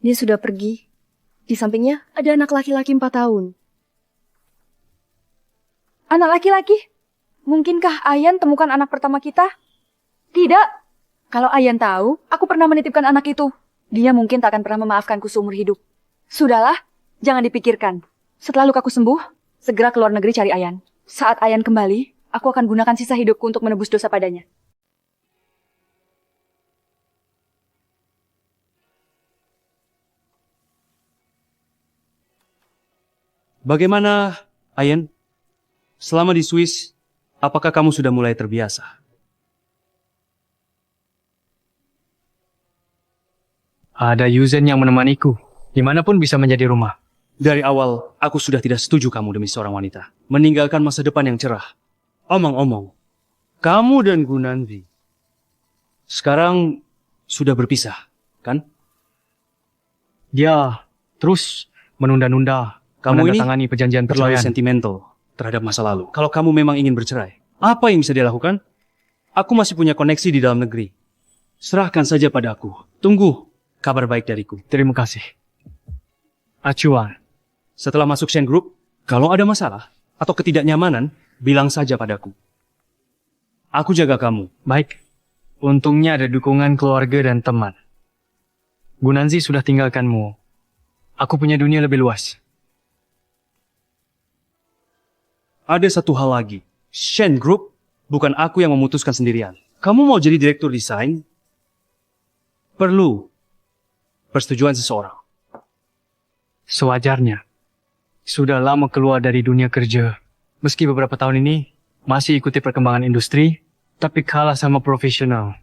Dia sudah pergi. Di sampingnya ada anak laki-laki 4 tahun. Anak laki-laki? Mungkinkah Ayan temukan anak pertama kita? Tidak. Kalau Ayan tahu, aku pernah menitipkan anak itu. Dia mungkin tak akan pernah memaafkanku seumur hidup. Sudahlah, jangan dipikirkan. Setelah lukaku sembuh, segera keluar negeri cari Ayan. Saat Ayan kembali, aku akan gunakan sisa hidupku untuk menebus dosa padanya. Bagaimana, Ayan? Selama di Swiss, apakah kamu sudah mulai terbiasa? Ada Yuzen yang menemaniku. Dimanapun bisa menjadi rumah. Dari awal, aku sudah tidak setuju kamu demi seorang wanita. Meninggalkan masa depan yang cerah. Omong-omong, kamu dan Gunanzi sekarang sudah berpisah, kan? Dia terus menunda-nunda Kamu ini menandatangani perjanjian terlalu perceraian. sentimental terhadap masa lalu. Kalau kamu memang ingin bercerai, apa yang bisa dilakukan? Aku masih punya koneksi di dalam negeri. Serahkan saja padaku. Tunggu kabar baik dariku. Terima kasih. Acuan. Setelah masuk Shen Group, kalau ada masalah atau ketidaknyamanan, bilang saja padaku. Aku jaga kamu. Baik. Untungnya ada dukungan keluarga dan teman. Gunanzi sudah tinggalkanmu. Aku punya dunia lebih luas. Ada satu hal lagi. Shen Group bukan aku yang memutuskan sendirian. Kamu mau jadi direktur desain? Perlu persetujuan seseorang. Sewajarnya. Sudah lama keluar dari dunia kerja. Meski beberapa tahun ini masih ikuti perkembangan industri, tapi kalah sama profesional.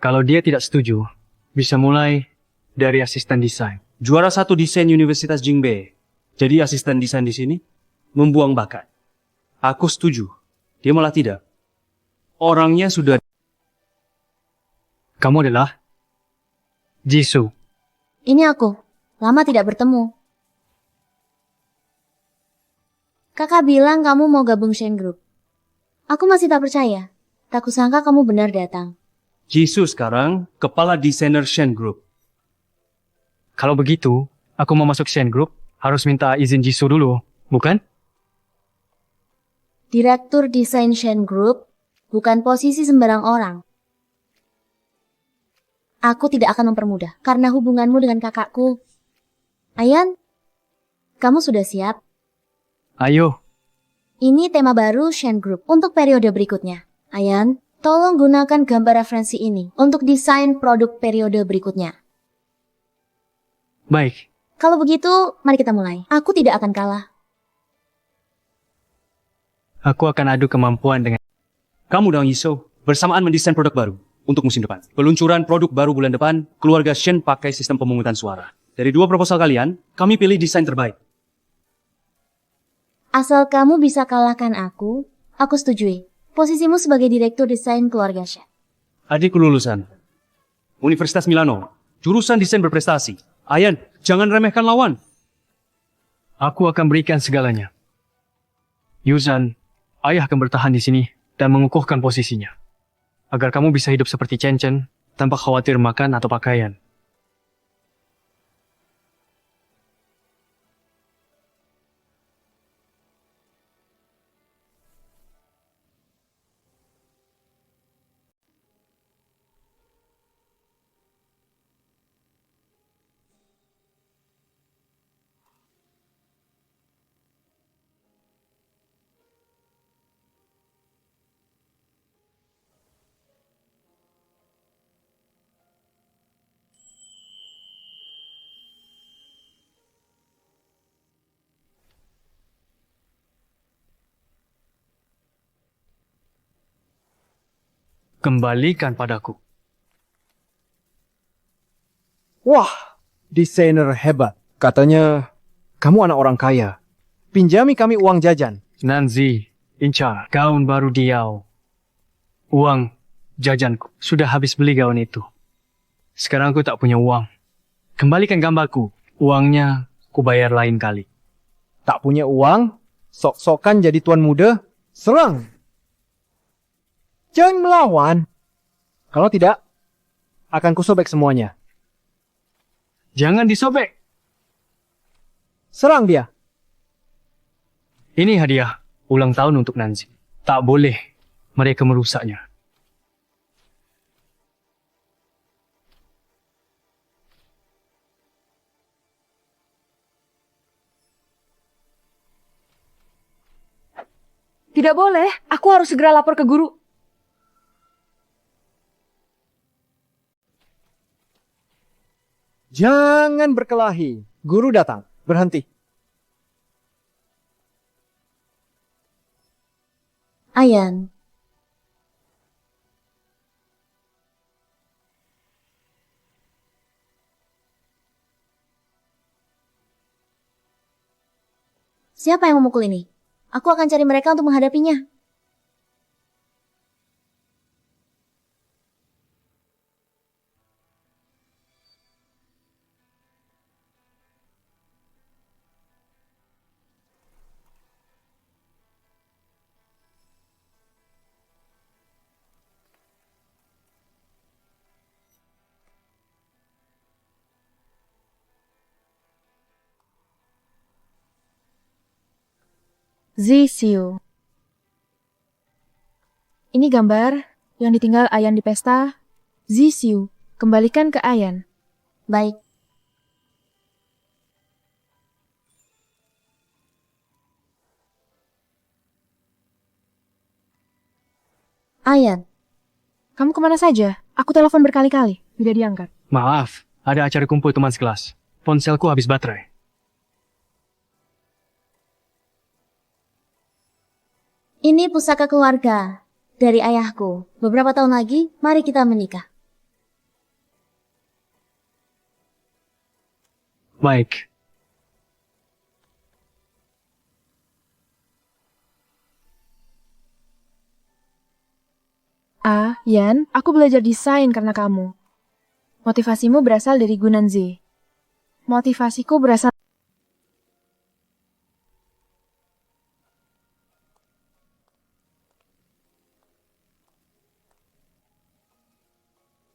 Kalau dia tidak setuju, bisa mulai dari asisten desain. Juara 1 desain Universitas Jingbe. Jadi asisten desain di sini membuang bakat. Aku setuju. Dia malah tidak. Orangnya sudah... Kamu adalah Jisoo. Ini aku. Lama tidak bertemu. Kakak bilang kamu mau gabung Shen Group. Aku masih tak percaya. Tak kusangka kamu benar datang. Jisoo sekarang kepala desainer Shen Group. Kalau begitu, aku mau masuk Shen Group, harus minta izin Jisoo dulu, bukan? Direktur desain Shen Group bukan posisi sembarang orang. Aku tidak akan mempermudah karena hubunganmu dengan kakakku. Ayan, kamu sudah siap? Ayo. Ini tema baru Shen Group untuk periode berikutnya. Ayan, tolong gunakan gambar referensi ini untuk desain produk periode berikutnya. Baik. Kalau begitu, mari kita mulai. Aku tidak akan kalah. Aku akan adu kemampuan dengan... Kamu dan Jisoo bersamaan mendesain produk baru untuk musim depan. Peluncuran produk baru bulan depan, keluarga Shen pakai sistem pemungutan suara. Dari 2 proposal kalian, kami pilih desain terbaik. Asal kamu bisa kalahkan aku setujui. Posisimu sebagai direktur desain keluarga Shen. Adikku lulusan Universitas Milano, jurusan desain berprestasi. Ayan, jangan remehkan lawan. Aku akan berikan segalanya. Yuzan, ayah akan bertahan di sini dan mengukuhkan posisinya. Agar kamu bisa hidup seperti Chen tanpa khawatir makan atau pakaian. Kembalikan padaku. Wah, desainer hebat. Katanya Kamu anak orang kaya. Pinjami kami uang jajan. Nanzi, Inca, gaun baru Diau. Uang jajanku. Sudah habis beli gaun itu. Sekarang aku tak punya uang. Kembalikan gambarku. Uangnya ku bayar lain kali. Tak punya uang? Sok-sokan jadi tuan muda? Serang! Jangan melawan. Kalau tidak, akan kusobek semuanya. Jangan disobek. Serang dia. Ini hadiah ulang tahun untuk Nanzi. Tak boleh mereka merusaknya. Tidak boleh, aku harus segera lapor ke guru. Jangan berkelahi. Guru datang. Berhenti. Ayan, siapa yang memukul ini? Aku akan cari mereka untuk menghadapinya. Zisiu. Ini gambar yang ditinggal Ayan di pesta. Zisiu, kembalikan ke Ayan. Baik. Ayan, kamu kemana saja? Aku telepon berkali-kali, tidak diangkat. Maaf, ada acara kumpul teman sekelas. Ponselku habis baterai. Ini pusaka keluarga dari ayahku. Beberapa tahun lagi, mari kita menikah. Baik. Yan, aku belajar desain karena kamu. Motivasimu berasal dari Gunanzi. Motivasiku berasal...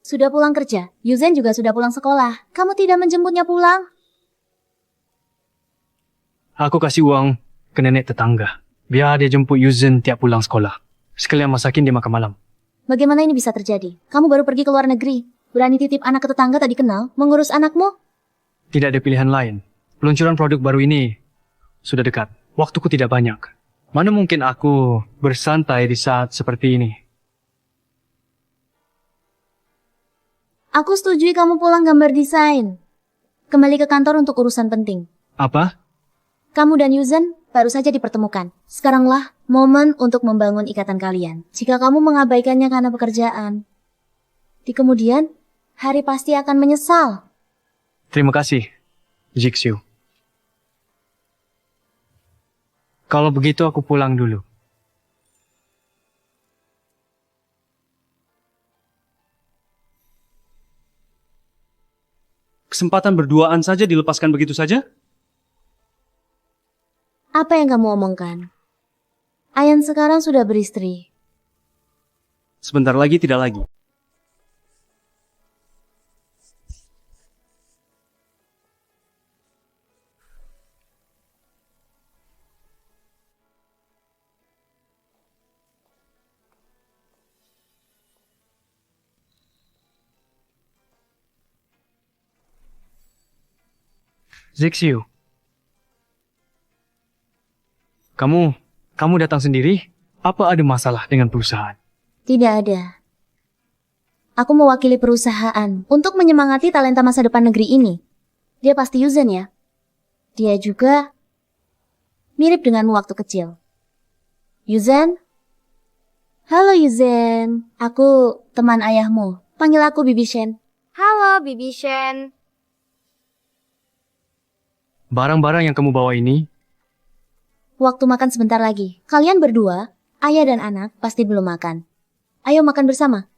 Sudah pulang kerja. Yuzen juga sudah pulang sekolah. Kamu tidak menjemputnya pulang? Aku kasih uang ke nenek tetangga. Biar dia jemput Yuzen tiap pulang sekolah. Sekalian masakin dia makan malam. Bagaimana ini bisa terjadi? Kamu baru pergi ke luar negeri. Berani titip anak ke tetangga tak dikenal, mengurus anakmu? Tidak ada pilihan lain. Peluncuran produk baru ini sudah dekat. Waktuku tidak banyak. Mana mungkin aku bersantai di saat seperti ini? Aku setujui kamu pulang gambar desain. Kembali ke kantor untuk urusan penting. Apa? Kamu dan Yuzen baru saja dipertemukan. Sekaranglah momen untuk membangun ikatan kalian. Jika kamu mengabaikannya karena pekerjaan, di kemudian hari pasti akan menyesal. Terima kasih, Jixiu. Kalau begitu aku pulang dulu. Kesempatan berduaan saja dilepaskan begitu saja? Apa yang kamu omongkan? Ayan sekarang sudah beristri. Sebentar lagi tidak lagi. Zixiu. Kamu datang sendiri? Apa ada masalah dengan perusahaan? Tidak ada. Aku mewakili perusahaan untuk menyemangati talenta masa depan negeri ini. Dia pasti Yuzen ya? Dia juga mirip denganmu waktu kecil. Yuzen? Halo Yuzen, aku teman ayahmu. Panggil aku Bibi Shen. Halo, Bibi Shen. Barang-barang yang kamu bawa ini, Waktu makan sebentar lagi. Kalian berdua, ayah dan anak, pasti belum makan. Ayo makan bersama.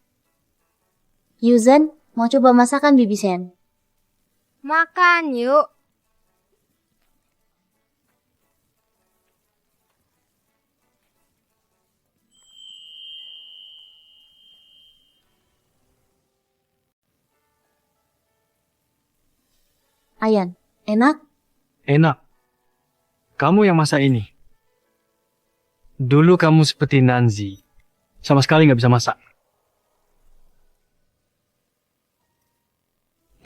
Yuzan, mau coba masakan Bibi Sen? Makan yuk. Ayan, enak? enak. Kamu yang masak ini. Dulu kamu seperti Nanzi. Sama sekali nggak bisa masak.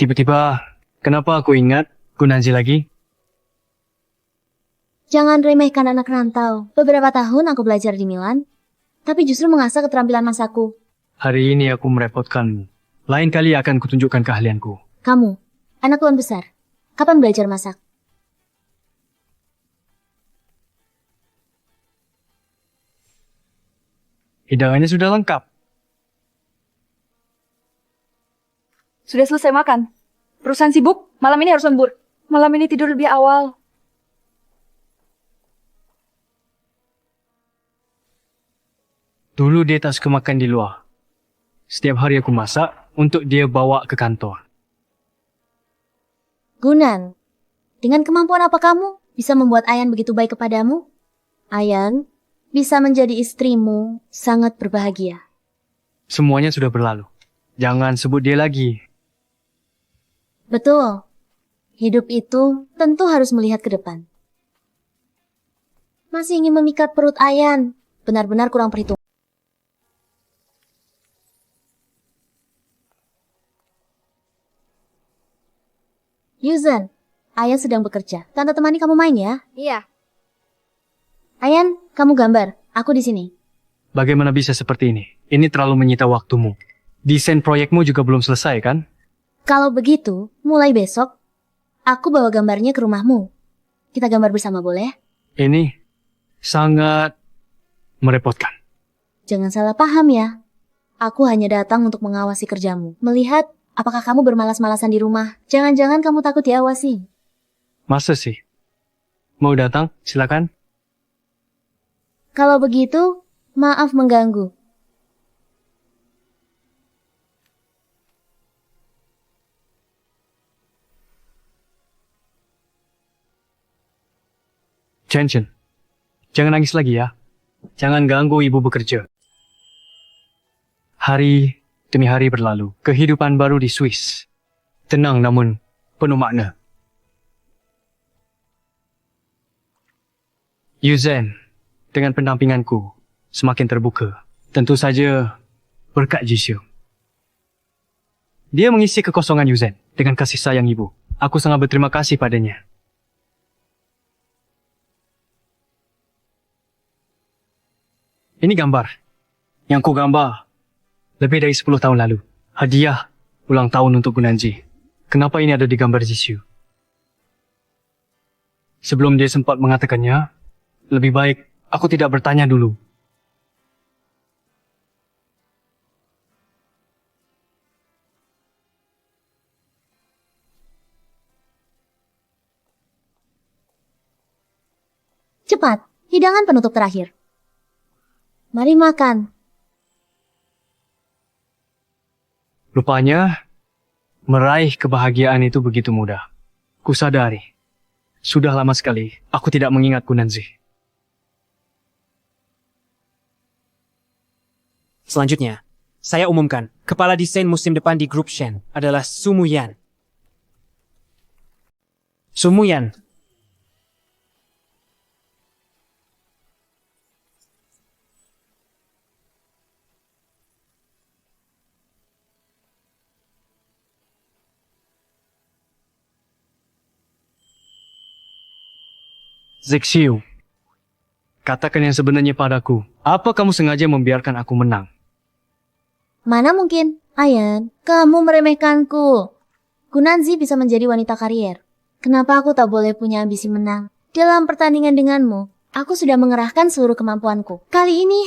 Tiba-tiba, kenapa aku ingat Gunanzi lagi? Jangan remehkan anak rantau. Beberapa tahun aku belajar di Milan, tapi justru mengasah keterampilan masakku. Hari ini aku merepotkanmu. Lain kali akan kutunjukkan keahlianku. Kamu, anak tuan besar, kapan belajar masak? Hidangannya sudah lengkap. Sudah selesai makan. Perusahaan sibuk, malam ini harus lembur. Malam ini tidur lebih awal. Dulu dia tak suka makan di luar. Setiap hari aku masak untuk dia bawa ke kantor. Gunan, dengan kemampuan apa kamu bisa membuat Ayan begitu baik kepadamu? Ayan bisa menjadi istrimu sangat berbahagia. Semuanya sudah berlalu. Jangan sebut dia lagi. Betul. Hidup itu tentu harus melihat ke depan. Masih ingin memikat perut Ayan. Benar-benar kurang perhitungan. Yuzan, Ayan sedang bekerja. Tante temani kamu main ya? Iya. Ayan, kamu gambar. Aku di sini. Bagaimana bisa seperti ini? Ini terlalu menyita waktumu. Desain proyekmu juga belum selesai, kan? Kalau begitu, mulai besok, aku bawa gambarnya ke rumahmu. Kita gambar bersama, boleh? Ini sangat merepotkan. Jangan salah paham ya. Aku hanya datang untuk mengawasi kerjamu. Melihat apakah kamu bermalas-malasan di rumah. Jangan-jangan kamu takut diawasi. Masa sih? Mau datang? Silakan. Kalau begitu, maaf mengganggu. Chen, jangan nangis lagi ya. Jangan ganggu ibu bekerja. Hari demi hari berlalu. Kehidupan baru di Swiss. Tenang namun penuh makna. Yuzan, dengan pendampinganku, semakin terbuka. Tentu saja berkat Jisoo. Dia mengisi kekosongan Yuzan dengan kasih sayang ibu. Aku sangat berterima kasih padanya. Ini gambar. Yang ku gambar lebih dari 10 tahun lalu. Hadiah ulang tahun untuk Gunanzi. Kenapa ini ada di gambar Jisoo? Sebelum dia sempat mengatakannya, lebih baik aku tidak bertanya dulu. Cepat, hidangan penutup terakhir. Mari makan. Rupanya, meraih kebahagiaan itu begitu mudah. Kusadari, sudah lama sekali aku tidak mengingat Gunanzi. Selanjutnya, saya umumkan, kepala desain musim depan di grup Shen adalah Sumuyan. Sumuyan. Zexiu, katakan yang sebenarnya padaku. Apa kamu sengaja membiarkan aku menang? Mana mungkin, Ayan, kamu meremehkanku. Gunanzi bisa menjadi wanita karier. Kenapa aku tak boleh punya ambisi menang? Dalam pertandingan denganmu, aku sudah mengerahkan seluruh kemampuanku. Kali ini,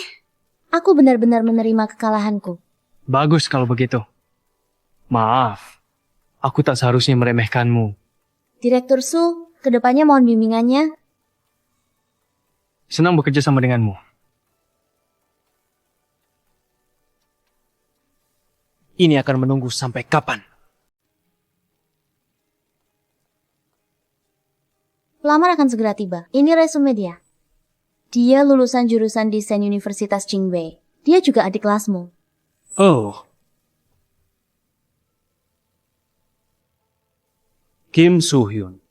aku benar-benar menerima kekalahanku. Bagus kalau begitu. Maaf, aku tak seharusnya meremehkanmu. Direktur Su, Kedepannya mohon bimbingannya. Senang bekerja sama denganmu. Ini akan menunggu sampai kapan? Pelamar akan segera tiba. Ini resume dia. Dia lulusan jurusan desain Universitas Jingbei. Dia juga adik kelasmu. Oh. Kim Soo-hyun.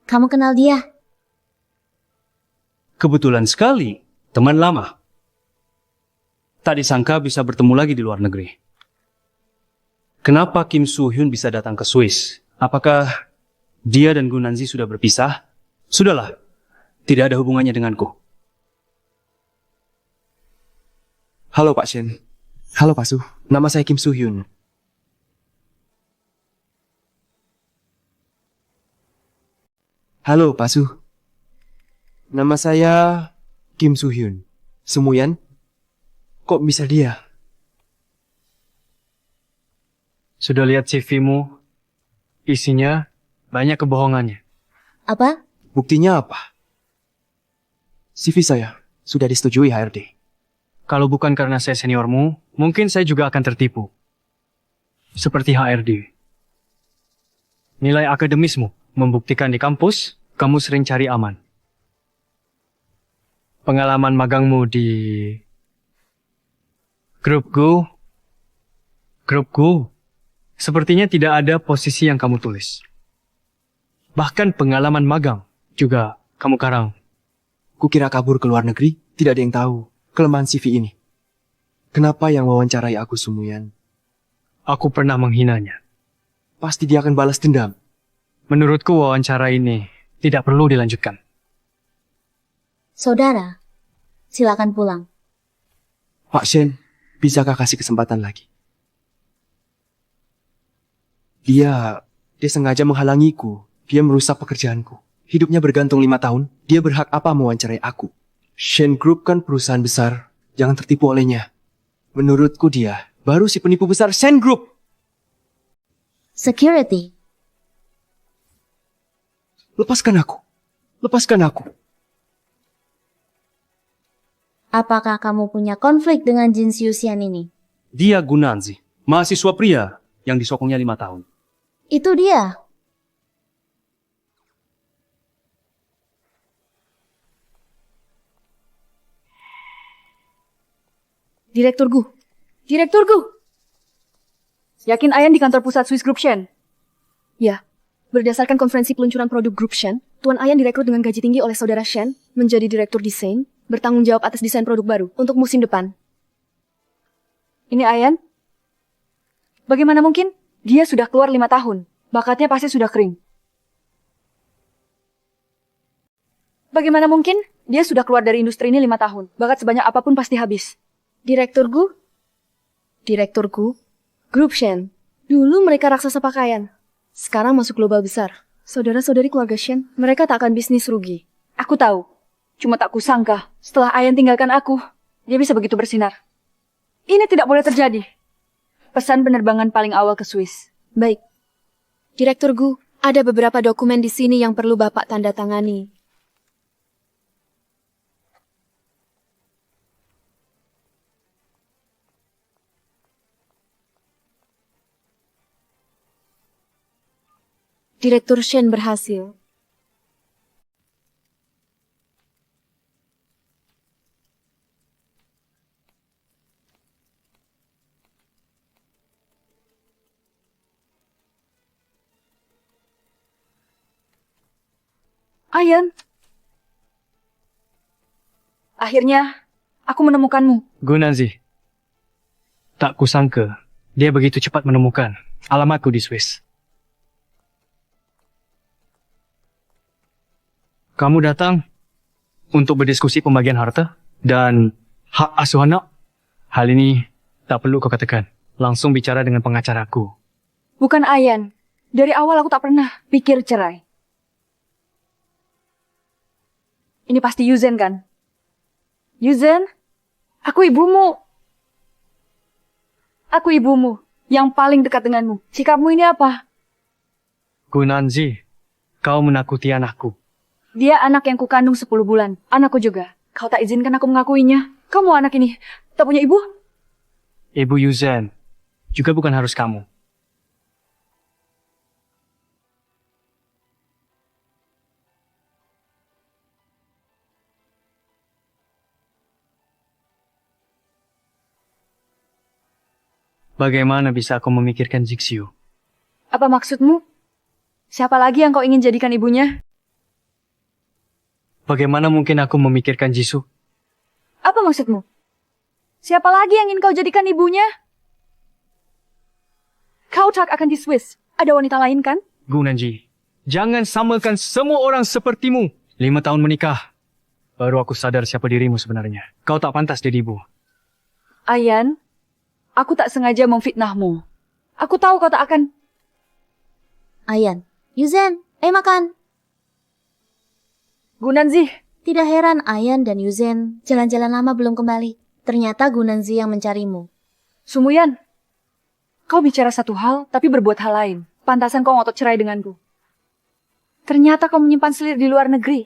Kamu kenal dia? Kebetulan sekali, teman lama. Tak disangka bisa bertemu lagi di luar negeri. Kenapa Kim Soo-hyun bisa datang ke Swiss? Apakah dia dan Gunanzi sudah berpisah? Sudahlah, tidak ada hubungannya denganku. Halo Pak Shen. Halo Pak Su. Nama saya Kim Soo-hyun. Halo Pak Su. Nama saya Kim Soo-hyun. Semuyan? Kok bisa dia? Sudah lihat CV-mu? Isinya banyak kebohongannya. Apa? Buktinya apa? CV saya sudah disetujui HRD. Kalau bukan karena saya seniormu, mungkin saya juga akan tertipu. Seperti HRD. Nilai akademismu membuktikan di kampus, kamu sering cari aman. Pengalaman magangmu di grupku, sepertinya tidak ada posisi yang kamu tulis. Bahkan pengalaman magang juga kamu karang. Kukira kabur ke luar negeri, tidak ada yang tahu kelemahan CV ini. Kenapa yang wawancarai aku Sumuyan? Aku pernah menghinanya. Pasti dia akan balas dendam. Menurutku wawancara ini tidak perlu dilanjutkan. Saudara, silakan pulang. Pak Shen, bisakah kasih kesempatan lagi? Dia sengaja menghalangiku. Dia merusak pekerjaanku. Hidupnya bergantung 5 tahun. Dia berhak apa mewawancarai aku? Shen Group kan perusahaan besar. Jangan tertipu olehnya. Menurutku dia baru si penipu besar Shen Group. Security. Lepaskan aku. Lepaskan aku. Apakah kamu punya konflik dengan Jin Siusian ini? Dia Gunanzi, mahasiswa pria yang disokongnya 5 tahun. Itu dia. Direktur Gu. Direktur Gu. Yakin Ayan di kantor pusat Swiss Group Shen? Ya. Berdasarkan konferensi peluncuran produk Grup Shen, Tuan Ayan direkrut dengan gaji tinggi oleh saudara Shen menjadi direktur desain, bertanggung jawab atas desain produk baru untuk musim depan. Ini Ayan? Bagaimana mungkin? Dia sudah keluar 5 tahun. Bakatnya pasti sudah kering. Bagaimana mungkin? Dia sudah keluar dari industri ini 5 tahun. Bakat sebanyak apapun pasti habis. Direktur Gu? Direktur Gu? Grup Shen. Dulu mereka raksasa pakaian. Sekarang masuk global besar. Saudara-saudari keluarga Shen, mereka tak akan bisnis rugi. Aku tahu. Cuma tak kusangka, setelah Ayan tinggalkan aku, dia bisa begitu bersinar. Ini tidak boleh terjadi. Pesan penerbangan paling awal ke Swiss. Baik. Direktur Gu, ada beberapa dokumen di sini yang perlu Bapak tanda tangani. Direktur Shen berhasil. Ayan. Akhirnya, aku menemukanmu. Gunanzi. Tak kusangka, dia begitu cepat menemukan alamatku di Swiss. Kamu datang untuk berdiskusi pembagian harta dan hak asuh anak. Hal ini tak perlu kau katakan. Langsung bicara dengan pengacaraku. Bukan Ayan. Dari awal aku tak pernah pikir cerai. Ini pasti Yuzen kan? Yuzen, aku ibumu. Aku ibumu yang paling dekat denganmu. Sikapmu ini apa? Gunanzi, Kau menakuti anakku. Dia anak yang kukandung 10 bulan. Anakku juga. Kau tak izinkan aku mengakuinya. Kamu anak ini tak punya ibu? Ibu Yuzhen. Juga bukan harus kamu. Bagaimana bisa aku memikirkan Zixiu? Apa maksudmu? Siapa lagi yang kau ingin jadikan ibunya? Bagaimana mungkin aku memikirkan Jisoo? Apa maksudmu? Siapa lagi yang ingin kau jadikan ibunya? Kau tak akan di Swiss. Ada wanita lain kan? Gunanji, jangan samakan semua orang sepertimu. 5 tahun menikah. Baru aku sadar siapa dirimu sebenarnya. Kau tak pantas jadi ibu. Ayan, aku tak sengaja memfitnahmu. Aku tahu kau tak akan... Ayan, Yuzhen, ayo makan. Gunanzi. Tidak heran Ayan dan Yuzhen jalan-jalan lama belum kembali. Ternyata Gunanzi yang mencarimu. Sumuyan, kau bicara satu hal tapi berbuat hal lain. Pantasan kau ngotot cerai denganku. Ternyata kau menyimpan selir di luar negeri.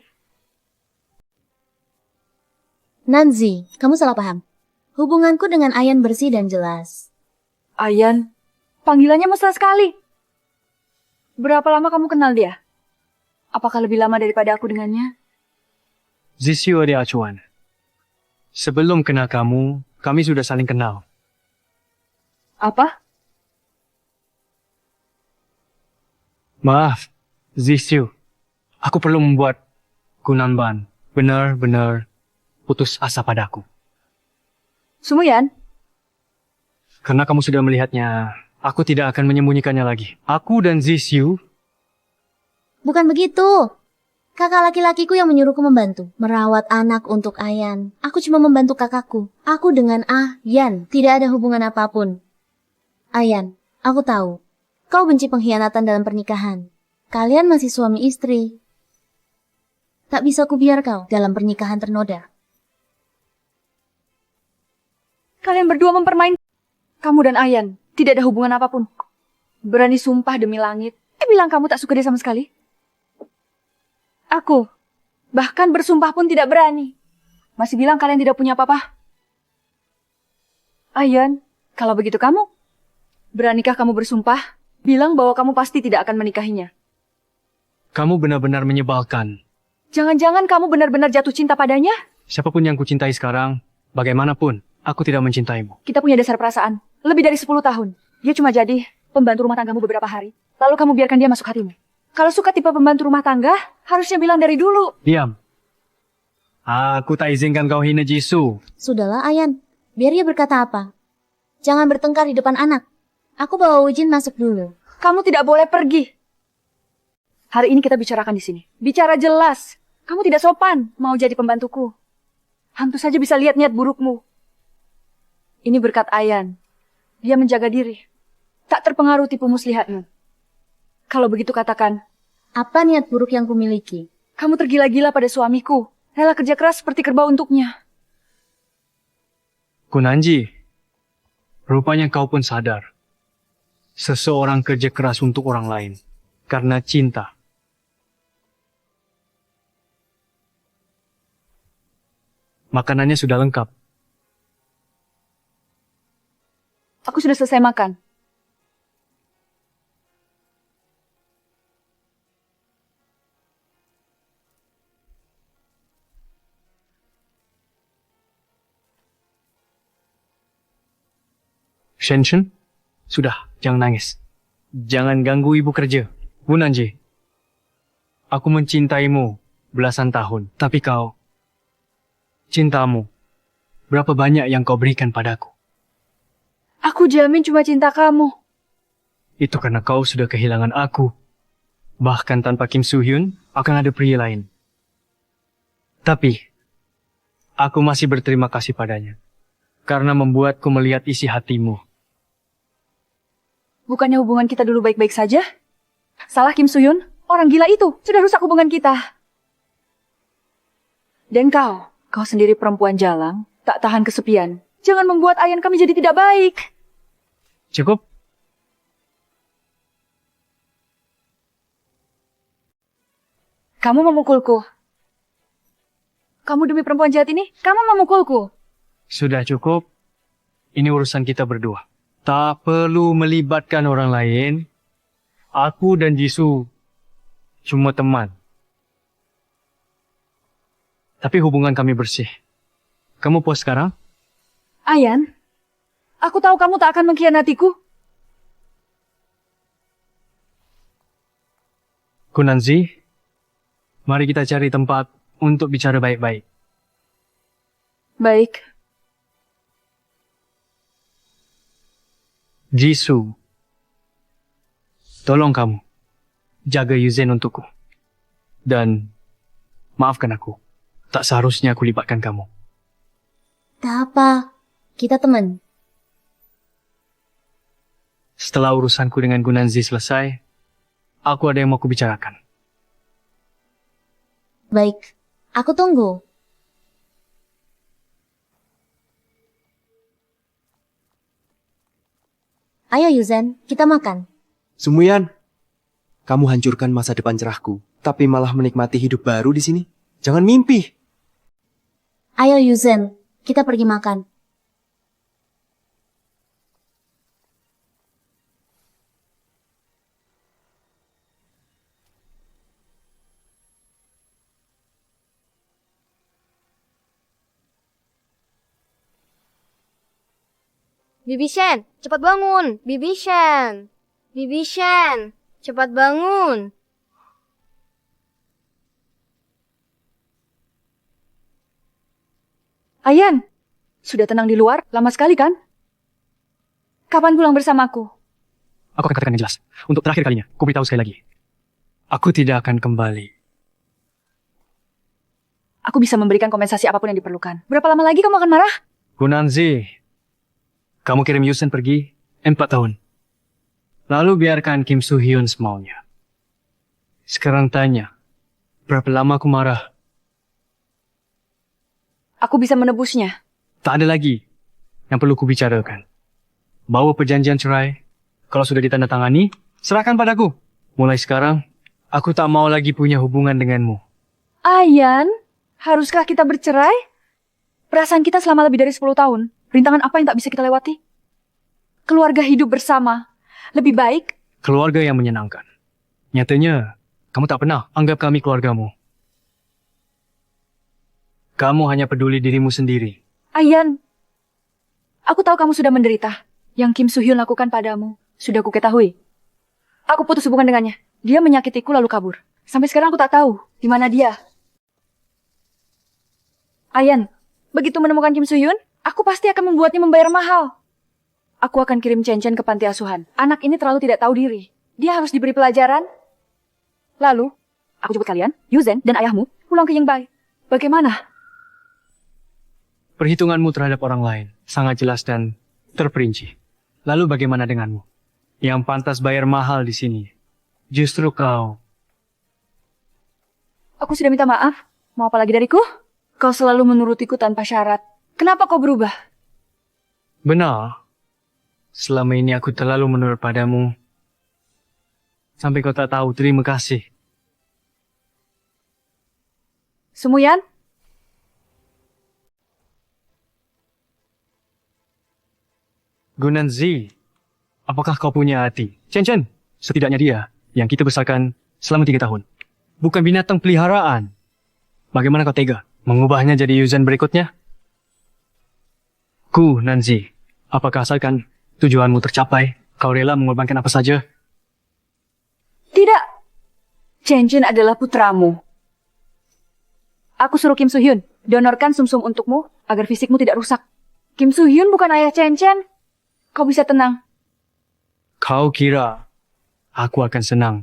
Nanzi, kamu salah paham. Hubunganku dengan Ayan bersih dan jelas. Ayan, panggilannya mesra sekali. Berapa lama kamu kenal dia? Apakah lebih lama daripada aku dengannya? Zixiu adik acuan. Sebelum kenal kamu, kami sudah saling kenal. Apa? Maaf, Zixiu. Aku perlu membuat Gunanban benar-benar putus asa padaku. Sumuyan? Karena kamu sudah melihatnya, aku tidak akan menyembunyikannya lagi. Aku dan Zixiu... Bukan begitu. Kakak laki-lakiku yang menyuruhku membantu merawat anak untuk Ayan. Aku cuma membantu kakakku. Aku dengan Yan tidak ada hubungan apapun. Ayan, aku tahu. Kau benci pengkhianatan dalam pernikahan. Kalian masih suami istri. Tak bisa kubiar kau dalam pernikahan ternoda. Kalian berdua mempermain. Kamu dan Ayan tidak ada hubungan apapun. Berani sumpah demi langit. Bilang kamu tak suka dia sama sekali. Aku bahkan bersumpah pun tidak berani. Masih bilang kalian tidak punya apa-apa. Ayan, kalau begitu kamu, beranikah kamu bersumpah? Bilang bahwa kamu pasti tidak akan menikahinya. Kamu benar-benar menyebalkan. Jangan-jangan kamu benar-benar jatuh cinta padanya? Siapapun yang kucintai sekarang, bagaimanapun, aku tidak mencintaimu. Kita punya dasar perasaan. Lebih dari 10 tahun. Dia cuma jadi pembantu rumah tanggamu beberapa hari. Lalu kamu biarkan dia masuk hatimu. Kalau suka tipe pembantu rumah tangga, harusnya bilang dari dulu. Diam. Aku tak izinkan kau hina Jisoo. Sudahlah, Ayan. Biar dia berkata apa. Jangan bertengkar di depan anak. Aku bawa Wujin masuk dulu. Kamu tidak boleh pergi. Hari ini kita bicarakan di sini. Bicara jelas. Kamu tidak sopan mau jadi pembantuku. Hantu saja bisa lihat niat burukmu. Ini berkat Ayan. Dia menjaga diri. Tak terpengaruh tipu muslihatmu. Kalau begitu katakan. Apa niat buruk yang kumiliki? Kamu tergila-gila pada suamiku. Rela kerja keras seperti kerbau untuknya. Gunanji, rupanya kau pun sadar. Seseorang kerja keras untuk orang lain. Karena cinta. Makanannya sudah lengkap. Aku sudah selesai makan. Shenshen, sudah, jangan nangis. Jangan ganggu ibu kerja. Gunanji, aku mencintaimu belasan tahun, tapi kau, cintamu, berapa banyak yang kau berikan padaku? Aku jamin cuma cinta kamu. Itu karena kau sudah kehilangan aku. Bahkan tanpa Kim Soo-hyun, akan ada pria lain. Tapi, aku masih berterima kasih padanya. Karena membuatku melihat isi hatimu. Bukannya hubungan kita dulu baik-baik saja? Salah Kim Soo-hyun, orang gila itu sudah rusak hubungan kita. Dan kau sendiri perempuan jalang, tak tahan kesepian. Jangan membuat Ayan kami jadi tidak baik. Cukup? Kamu memukulku. Kamu demi perempuan jahat ini, kamu memukulku. Sudah cukup. Ini urusan kita berdua. Tak perlu melibatkan orang lain. Aku dan Jisoo cuma teman. Tapi hubungan kami bersih. Kamu puas sekarang? Ayan, aku tahu kamu tak akan mengkhianatiku. Gunanzi, mari kita cari tempat untuk bicara baik-baik. Baik. Jisoo, tolong kamu jaga Yuzen untukku. Dan maafkan aku, tak seharusnya aku libatkan kamu. Tak apa, kita teman. Setelah urusanku dengan Gunanzi selesai, aku ada yang mau kubicarakan. Baik, aku tunggu. Ayo Yuzen, kita makan. Sumuyan, kamu hancurkan masa depan cerahku, tapi malah menikmati hidup baru di sini. Jangan mimpi. Ayo Yuzen, kita pergi makan. Bibi Shen, cepat bangun. Bibi Shen. Bibi Shen, cepat bangun. Ayan, sudah tenang di luar? Lama sekali kan? Kapan pulang bersamaku? Aku akan katakan yang jelas. Untuk terakhir kalinya, ku beritahu sekali lagi. Aku tidak akan kembali. Aku bisa memberikan kompensasi apapun yang diperlukan. Berapa lama lagi kamu akan marah? Gunanzi, kamu kirim Yusen pergi 4 tahun. Lalu biarkan Kim Soo Hyun semaunya. Sekarang tanya, berapa lama aku marah? Aku bisa menebusnya. Tak ada lagi yang perlu kubicarakan. Bawa perjanjian cerai. Kalau sudah ditandatangani, serahkan padaku. Mulai sekarang, aku tak mau lagi punya hubungan denganmu. Ayan, haruskah kita bercerai? Perasaan kita selama lebih dari 10 tahun. Rintangan apa yang tak bisa kita lewati? Keluarga hidup bersama. Lebih baik. Keluarga yang menyenangkan. Nyatanya, kamu tak pernah anggap kami keluargamu. Kamu hanya peduli dirimu sendiri. Ayan, aku tahu kamu sudah menderita. Yang Kim Soo Hyun lakukan padamu, sudah aku ketahui. Aku putus hubungan dengannya. Dia menyakitiku lalu kabur. Sampai sekarang aku tak tahu di mana dia. Ayan, begitu menemukan Kim Soo Hyun, aku pasti akan membuatnya membayar mahal. Aku akan kirim Chen ke panti asuhan. Anak ini terlalu tidak tahu diri. Dia harus diberi pelajaran. Lalu, aku jemput kalian, Yuzen dan ayahmu, pulang ke Yingbai. Bagaimana? Perhitunganmu terhadap orang lain sangat jelas dan terperinci. Lalu bagaimana denganmu? Yang pantas bayar mahal di sini. Justru kau. Aku sudah minta maaf. Mau apa lagi dariku? Kau selalu menurutiku tanpa syarat. Kenapa kau berubah? Benar. Selama ini aku terlalu menurut padamu. Sampai kau tak tahu terima kasih. Sumuyan? Gunanzi, apakah kau punya hati? Chen, setidaknya dia yang kita besarkan selama 3 tahun. Bukan binatang peliharaan. Bagaimana kau tega mengubahnya jadi Yuzen berikutnya? Gunanzi, apakah asalkan tujuanmu tercapai, kau rela mengorbankan apa saja? Tidak. Chen adalah putramu. Aku suruh Kim Soo Hyun, donorkan sumsum untukmu agar fisikmu tidak rusak. Kim Soo Hyun bukan ayah Chen. Kau bisa tenang. Kau kira aku akan senang?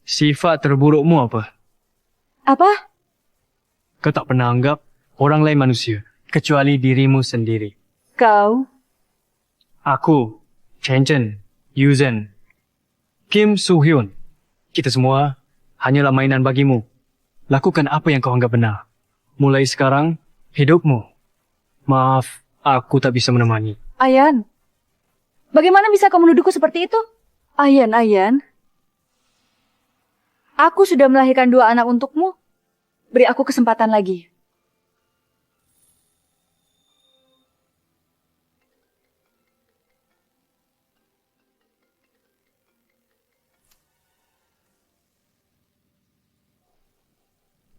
Sifat terburukmu apa? Apa? Kau tak pernah anggap orang lain manusia, kecuali dirimu sendiri. Kau? Aku, Chen, Yuzen, Kim Soo Hyun. Kita semua hanyalah mainan bagimu. Lakukan apa yang kau anggap benar. Mulai sekarang, hidupmu. Maaf, aku tak bisa menemani. Ayan. Bagaimana bisa kau menuduhku seperti itu? Ayan. Aku sudah melahirkan 2 anak untukmu. Beri aku kesempatan lagi.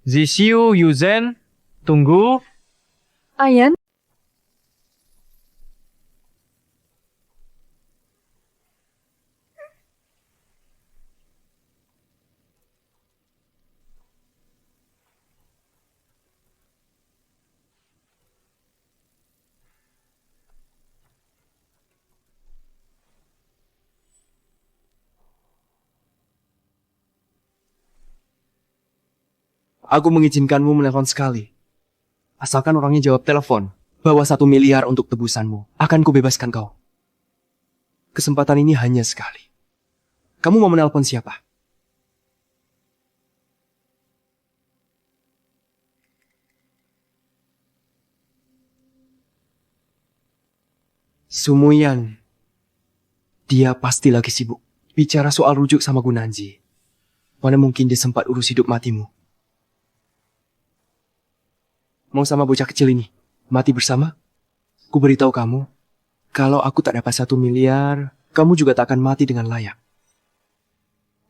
Zisiu, Yuzen, tunggu. Ayan, Aku mengizinkanmu menelpon sekali. Asalkan orangnya jawab telepon. Bawa 1 miliar untuk tebusanmu. Akan kubebaskan kau. Kesempatan ini hanya sekali. Kamu mau menelpon siapa? Sumuyan. Dia pasti lagi sibuk. Bicara soal rujuk sama Gunanzi. Mana mungkin dia sempat urus hidup matimu. Mau sama bocah kecil ini? Mati bersama? Ku beritahu kamu, kalau aku tak dapat 1 miliar, kamu juga tak akan mati dengan layak.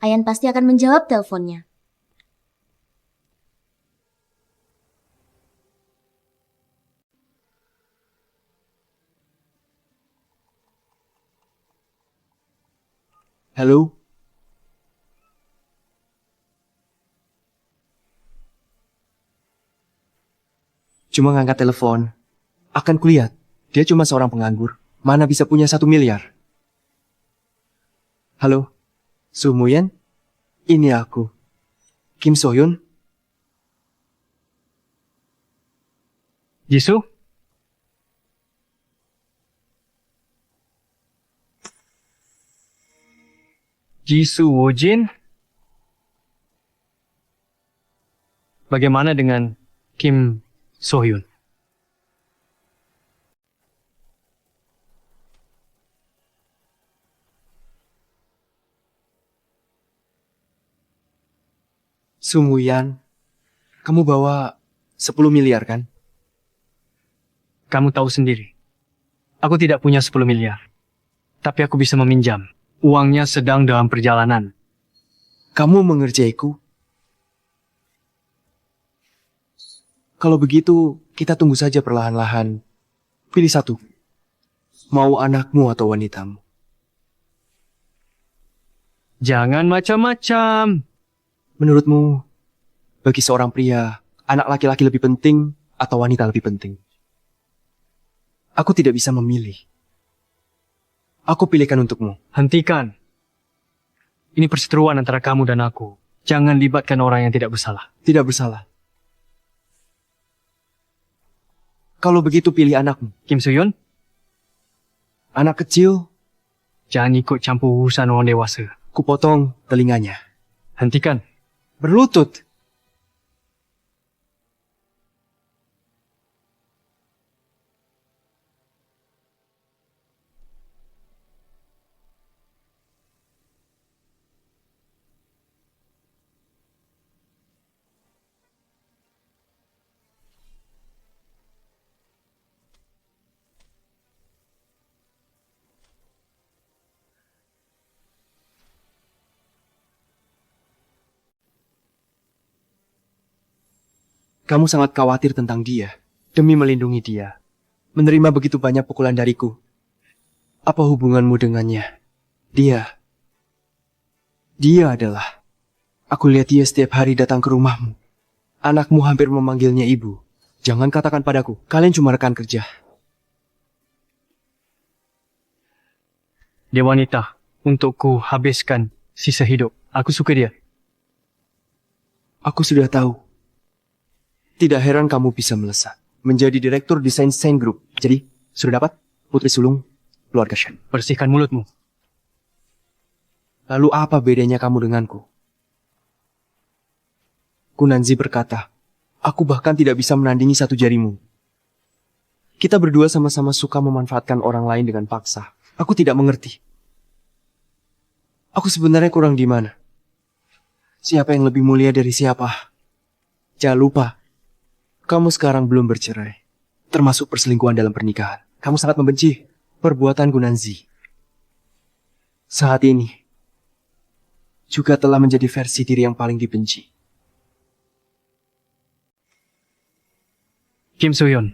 Ayan pasti akan menjawab teleponnya. Halo? Cuma ngangkat telepon. Akan kulihat, dia cuma seorang penganggur. Mana bisa punya 1 miliar? Halo? Sumuyan? Ini aku. Kim Sohyun? Jisoo? Jisoo Wojin? Bagaimana dengan Kim Sohyun? Sumuyan, kamu bawa 10 miliar kan? Kamu tahu sendiri. Aku tidak punya 10 miliar. Tapi aku bisa meminjam. Uangnya sedang dalam perjalanan. Kamu mengerjaiku? Kalau begitu, kita tunggu saja perlahan-lahan. Pilih satu. Mau anakmu atau wanitamu? Jangan macam-macam. Menurutmu, bagi seorang pria, anak laki-laki lebih penting atau wanita lebih penting? Aku tidak bisa memilih. Aku pilihkan untukmu. Hentikan. Ini perseteruan antara kamu dan aku. Jangan libatkan orang yang tidak bersalah. Tidak bersalah. Kalau begitu pilih anakmu. Kim Sohyun? Anak kecil? Jangan ikut campur urusan orang dewasa. Kupotong telinganya. Hentikan. Berlutut. Kamu sangat khawatir tentang dia. Demi melindungi dia. Menerima begitu banyak pukulan dariku. Apa hubunganmu dengannya? Dia adalah... Aku lihat dia setiap hari datang ke rumahmu. Anakmu hampir memanggilnya ibu. Jangan katakan padaku, kalian cuma rekan kerja. Dia wanita. Untukku habiskan sisa hidup. Aku suka dia. Aku sudah tahu. Tidak heran kamu bisa melesat. Menjadi direktur desain Sen Group. Jadi, sudah dapat? Putri sulung, keluarga Shen. Bersihkan mulutmu. Lalu apa bedanya kamu denganku? Gunanzi berkata, aku bahkan tidak bisa menandingi 1 jarimu. Kita berdua sama-sama suka memanfaatkan orang lain dengan paksa. Aku tidak mengerti. Aku sebenarnya kurang di mana? Siapa yang lebih mulia dari siapa? Jangan lupa, kamu sekarang belum bercerai. Termasuk perselingkuhan dalam pernikahan. Kamu sangat membenci perbuatan Gunanzi. Saat ini, juga telah menjadi versi diri yang paling dibenci. Kim Soo-hyun,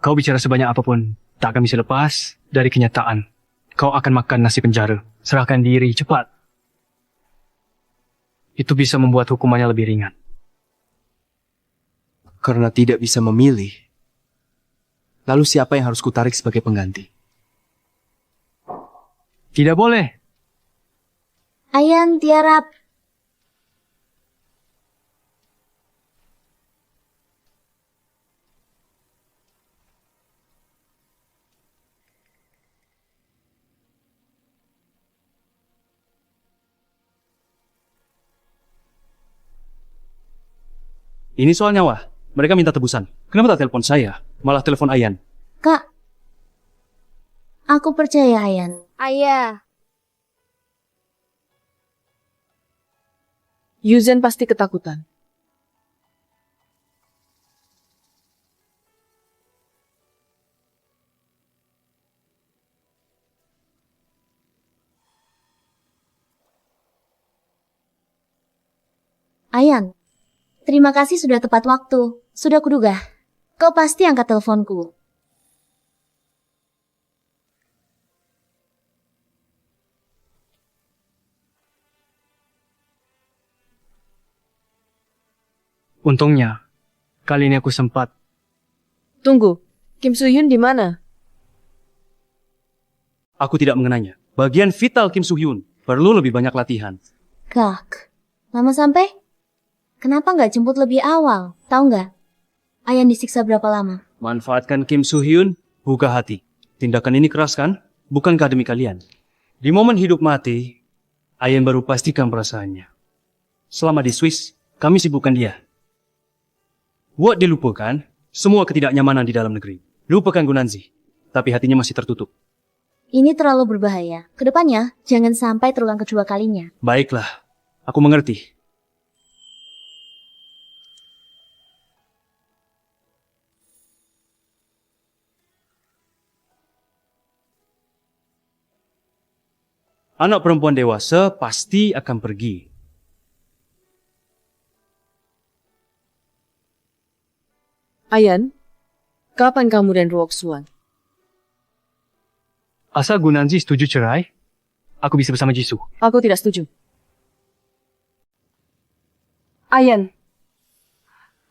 kau bicara sebanyak apapun, tak akan bisa lepas dari kenyataan. Kau akan makan nasi penjara. Serahkan diri, cepat. Itu bisa membuat hukumannya lebih ringan. Karena tidak bisa memilih, lalu siapa yang harus kutarik sebagai pengganti? Tidak boleh. Ayan tiarap. Ini soal nyawa. Mereka minta tebusan. Kenapa tak telepon saya? Malah telepon Ayan. Kak, aku percaya Ayan. Ayah. Yuzen pasti ketakutan. Ayan, terima kasih sudah tepat waktu. Sudah kuduga. Kau pasti angkat teleponku. Untungnya, kali ini aku sempat. Tunggu, Kim Soo-hyun di mana? Aku tidak mengenanya. Bagian vital Kim Soo-hyun perlu lebih banyak latihan. Kak, lama sampai? Kenapa nggak jemput lebih awal? Tahu nggak? Ayan disiksa berapa lama? Manfaatkan Kim Soo-hyun, buka hati. Tindakan ini keras kan? Bukankah demi kalian? Di momen hidup mati, Ayan baru pastikan perasaannya. Selama di Swiss, kami sibukkan dia. Buat dilupakan semua ketidaknyamanan di dalam negeri. Lupakan Gunanzi, tapi hatinya masih tertutup. Ini terlalu berbahaya. Kedepannya, jangan sampai terulang kedua kalinya. Baiklah, aku mengerti. Anak perempuan dewasa pasti akan pergi. Ayan, kapan kamu dan Ruok Suan? Asal Gunanzi setuju cerai, aku bisa bersama Jisoo. Aku tidak setuju. Ayan,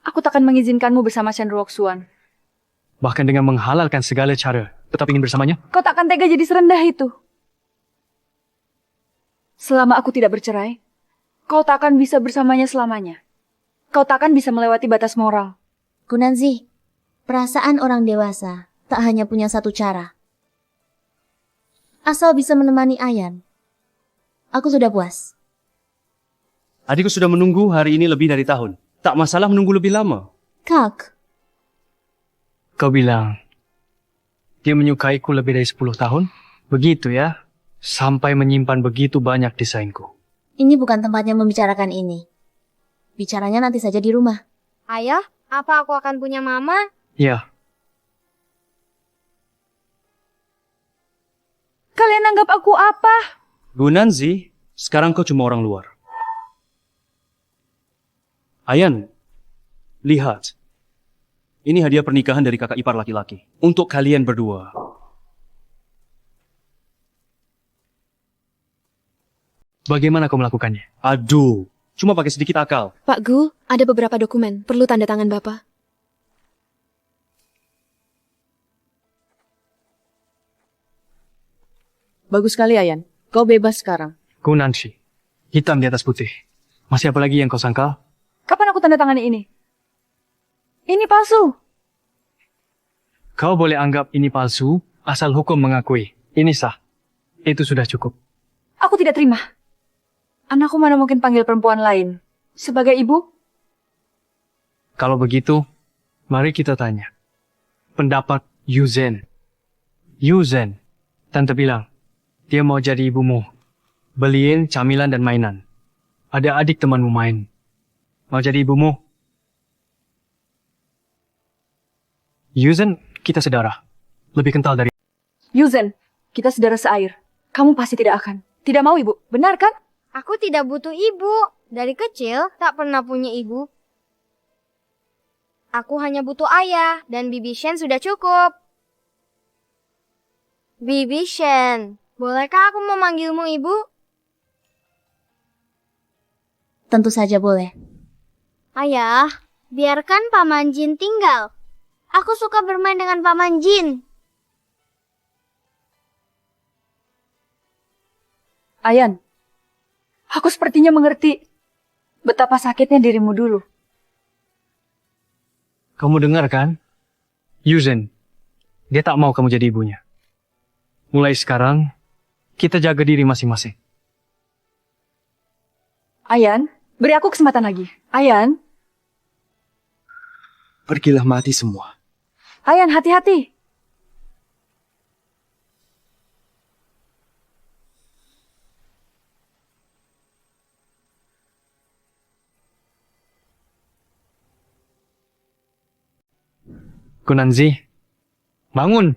aku takkan mengizinkanmu bersama Shen Ruok-suan. Bahkan dengan menghalalkan segala cara, tetap ingin bersamanya? Kau takkan tega jadi serendah itu. Selama aku tidak bercerai, kau takkan bisa bersamanya selamanya. Kau takkan bisa melewati batas moral. Gunanzi, perasaan orang dewasa tak hanya punya satu cara. Asal bisa menemani Ayan, aku sudah puas. Adikku sudah menunggu hari ini lebih dari tahun. Tak masalah menunggu lebih lama. Kak, Kau bilang, dia menyukaiku lebih dari 10 tahun? Begitu ya? Sampai menyimpan begitu banyak desainku. ini bukan tempatnya membicarakan ini. Bicaranya nanti saja di rumah. Ayah, apa aku akan punya mama? Ya, Kalian anggap aku apa? Gunanzi, sekarang kau cuma orang luar. Ayan, lihat. Ini hadiah pernikahan dari kakak ipar laki-laki. Untuk kalian berdua. bagaimana kau melakukannya? Aduh, cuma pakai sedikit akal. Pak Gu, ada beberapa dokumen. Perlu tanda tangan Bapak. Bagus sekali, Ayan. Kau bebas sekarang. Gunanzi, hitam di atas putih. Masih apa lagi yang kau sangkal? Kapan aku tanda tangani ini? Ini palsu. Kau boleh anggap ini palsu, asal hukum mengakui. Ini sah. Itu sudah cukup. Aku tidak terima. Anakku mana mungkin panggil perempuan lain. Sebagai ibu? Kalau begitu, mari kita tanya. Pendapat Yuzen. Yuzen, tante bilang, dia mau jadi ibumu. Beliin camilan dan mainan. ada adik temanmu main. Mau jadi ibumu? Yuzen, kita saudara. Lebih kental dari... Yuzen, kita saudara seair. Kamu pasti tidak akan. Tidak mau ibu, benar kan? Aku tidak butuh ibu. Dari kecil tak pernah punya ibu. Aku hanya butuh ayah dan Bibi Shen sudah cukup. Bibi Shen, bolehkah aku memanggilmu ibu? Tentu saja boleh. Ayah, biarkan Paman Jin tinggal. Aku suka bermain dengan Paman Jin. Ayan, aku sepertinya mengerti betapa sakitnya dirimu dulu. Kamu dengar kan? Yuzen, dia tak mau kamu jadi ibunya. Mulai sekarang, kita jaga diri masing-masing. Ayan, beri aku kesempatan lagi. Ayan. Pergilah mati semua. Ayan, hati-hati. Gunanzi, bangun.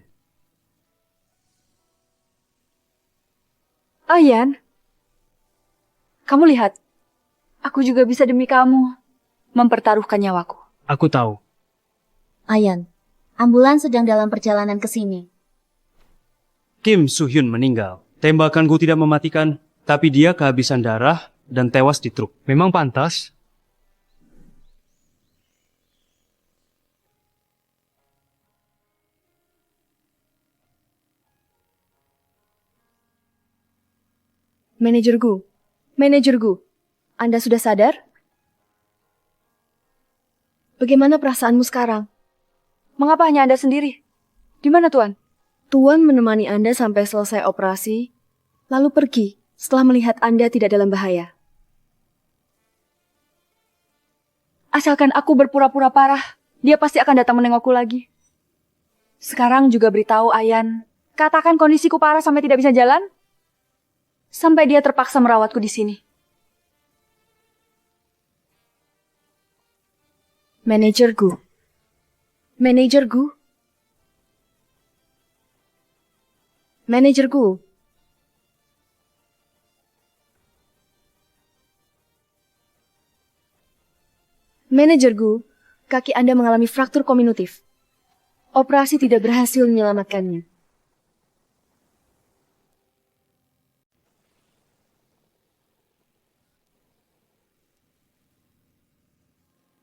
Ayan, kamu lihat. Aku juga bisa demi kamu mempertaruhkan nyawaku. Aku tahu. Ayan, ambulans sedang dalam perjalanan ke sini. Kim Soo-hyun meninggal. Tembakanku tidak mematikan, tapi dia kehabisan darah dan tewas di truk. Memang pantas. Manajerku, Anda sudah sadar? Bagaimana perasaanmu sekarang? Mengapa hanya Anda sendiri? Di mana Tuan? Tuan menemani Anda sampai selesai operasi, lalu pergi setelah melihat Anda tidak dalam bahaya. Asalkan aku berpura-pura parah, dia pasti akan datang menengokku lagi. Sekarang juga beritahu Ayan, katakan kondisiku parah sampai tidak bisa jalan, sampai dia terpaksa merawatku di sini. Manajerku. Manajerku, kaki Anda mengalami fraktur kominutif. Operasi tidak berhasil menyelamatkannya.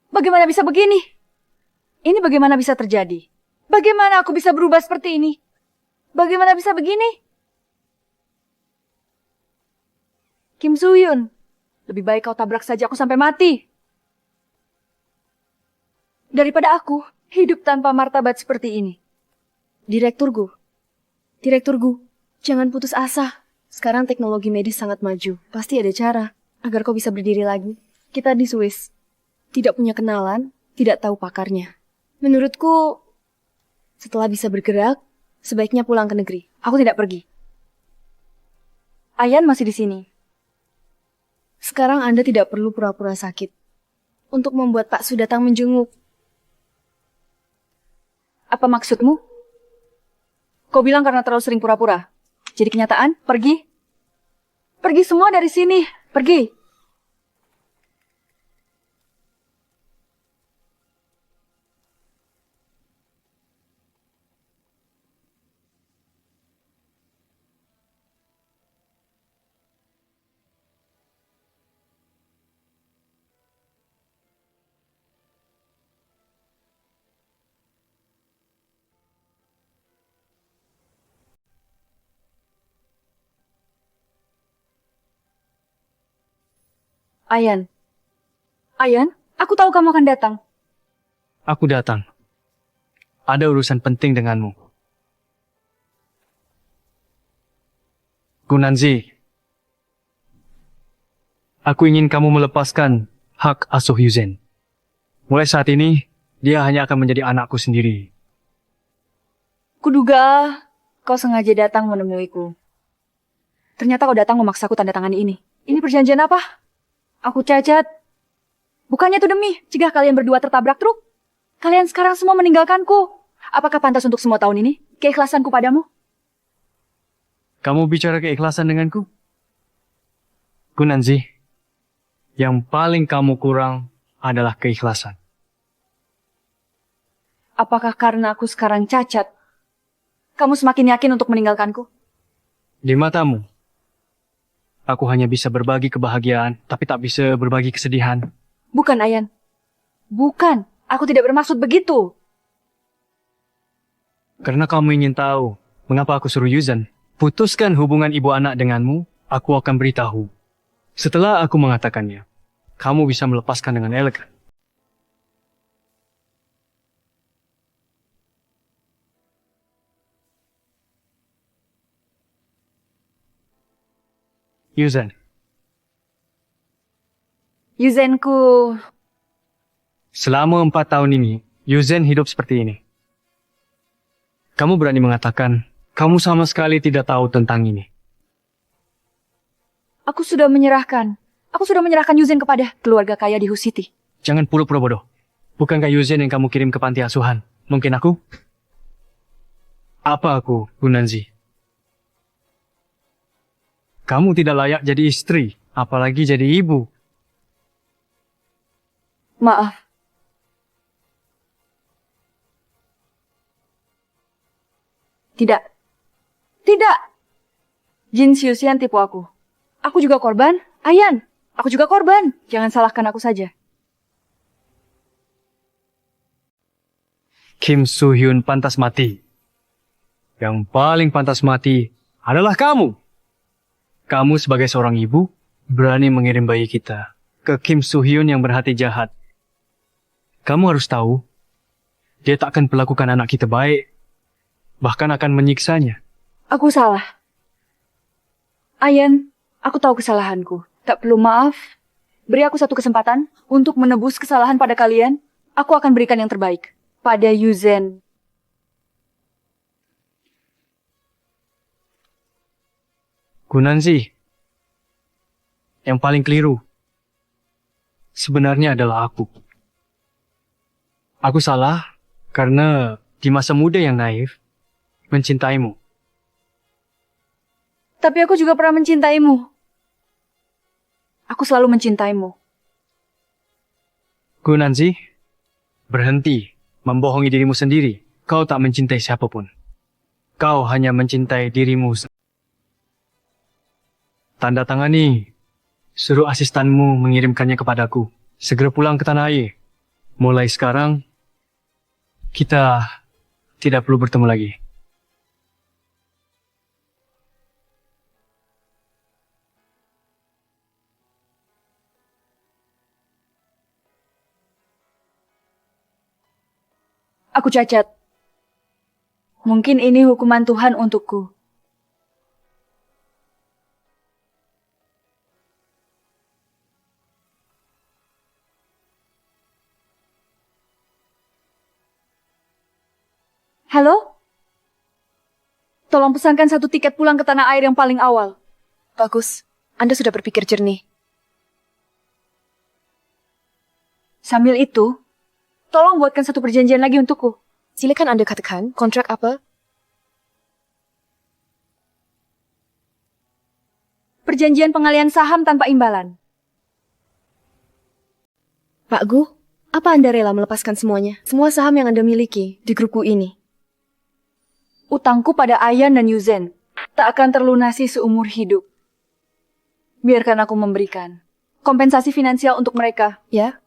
Bagaimana bisa begini? Ini bagaimana bisa terjadi? Bagaimana aku bisa berubah seperti ini? Bagaimana bisa begini? Kim Soo-hyun, lebih baik kau tabrak saja aku sampai mati. Daripada aku hidup tanpa martabat seperti ini. Direkturku, jangan putus asa. Sekarang teknologi medis sangat maju. Pasti ada cara agar kau bisa berdiri lagi. Kita di Swiss. Tidak punya kenalan, tidak tahu pakarnya. Menurutku, setelah bisa bergerak, sebaiknya pulang ke negeri. Aku tidak pergi. Ayan masih di sini. Sekarang Anda tidak perlu pura-pura sakit untuk membuat Pak Su datang menjenguk. Apa maksudmu? Kau bilang karena terlalu sering pura-pura. Jadi kenyataan, pergi. Pergi semua dari sini. Pergi. Ayan, aku tahu kamu akan datang. Aku datang. Ada urusan penting denganmu. Gunanzi, aku ingin kamu melepaskan hak asuh Yuzen. Mulai saat ini, dia hanya akan menjadi anakku sendiri. Kuduga kau sengaja datang menemuiku. Ternyata kau datang memaksaku tanda tangan ini. Ini perjanjian apa? Aku cacat. Bukannya itu demi cegah kalian berdua tertabrak truk. Kalian sekarang semua meninggalkanku. Apakah pantas untuk semua tahun ini keikhlasanku padamu? Kamu bicara keikhlasan denganku? Gunanzi, yang paling kamu kurang adalah keikhlasan. Apakah karena aku sekarang cacat, kamu semakin yakin untuk meninggalkanku? Di matamu, aku hanya bisa berbagi kebahagiaan, tapi tak bisa berbagi kesedihan. Bukan, Ayan. Bukan, aku tidak bermaksud begitu. Karena kamu ingin tahu mengapa aku suruh Yuzan putuskan hubungan ibu anak denganmu, aku akan beritahu. Setelah aku mengatakannya, kamu bisa melepaskan dengan elegan. Yuzan. Yuzenku. Selama 4 tahun ini, Yuzan hidup seperti ini. Kamu berani mengatakan, kamu sama sekali tidak tahu tentang ini. Aku sudah menyerahkan Yuzen kepada keluarga kaya di Husiti. Jangan pura-pura bodoh. Bukankah Yuzan yang kamu kirim ke panti asuhan? Mungkin aku? Apa aku, Gunanzi? Kamu tidak layak jadi istri, apalagi jadi ibu. Maaf. Tidak. Tidak. Jin Xiuxian tipu aku. Aku juga korban. Ayan, aku juga korban. Jangan salahkan aku saja. Kim Soo-hyun pantas mati. Yang paling pantas mati adalah kamu. Kamu sebagai seorang ibu, berani mengirim bayi kita ke Kim Soo-hyun yang berhati jahat. Kamu harus tahu, dia tak akan perlakukan anak kita baik, bahkan akan menyiksanya. Aku salah. Ayan, aku tahu kesalahanku. Tak perlu maaf. Beri aku satu kesempatan untuk menebus kesalahan pada kalian. Aku akan berikan yang terbaik pada Yuzen. Gunanzi, yang paling keliru sebenarnya adalah aku. Aku salah karena di masa muda yang naif, mencintaimu. Tapi aku juga pernah mencintaimu. Aku selalu mencintaimu. Gunanzi, berhenti membohongi dirimu sendiri. Kau tak mencintai siapapun. Kau hanya mencintai dirimu sendiri. Tanda tangani. Suruh asistanmu mengirimkannya kepadaku. Segera pulang ke tanah air. Mulai sekarang, kita tidak perlu bertemu lagi. Aku cacat. Mungkin ini hukuman Tuhan untukku. Halo? Tolong pesankan satu tiket pulang ke tanah air yang paling awal. Bagus, Anda sudah berpikir jernih. Sambil itu, tolong buatkan satu perjanjian lagi untukku. Silakan Anda katakan, kontrak apa? Perjanjian pengalihan saham tanpa imbalan. Pak Gu, apa Anda rela melepaskan semuanya? Semua saham yang Anda miliki di grupku ini. Utangku pada Ayan dan Yuzen tak akan terlunasi seumur hidup. Biarkan aku memberikan kompensasi finansial untuk mereka. Ya?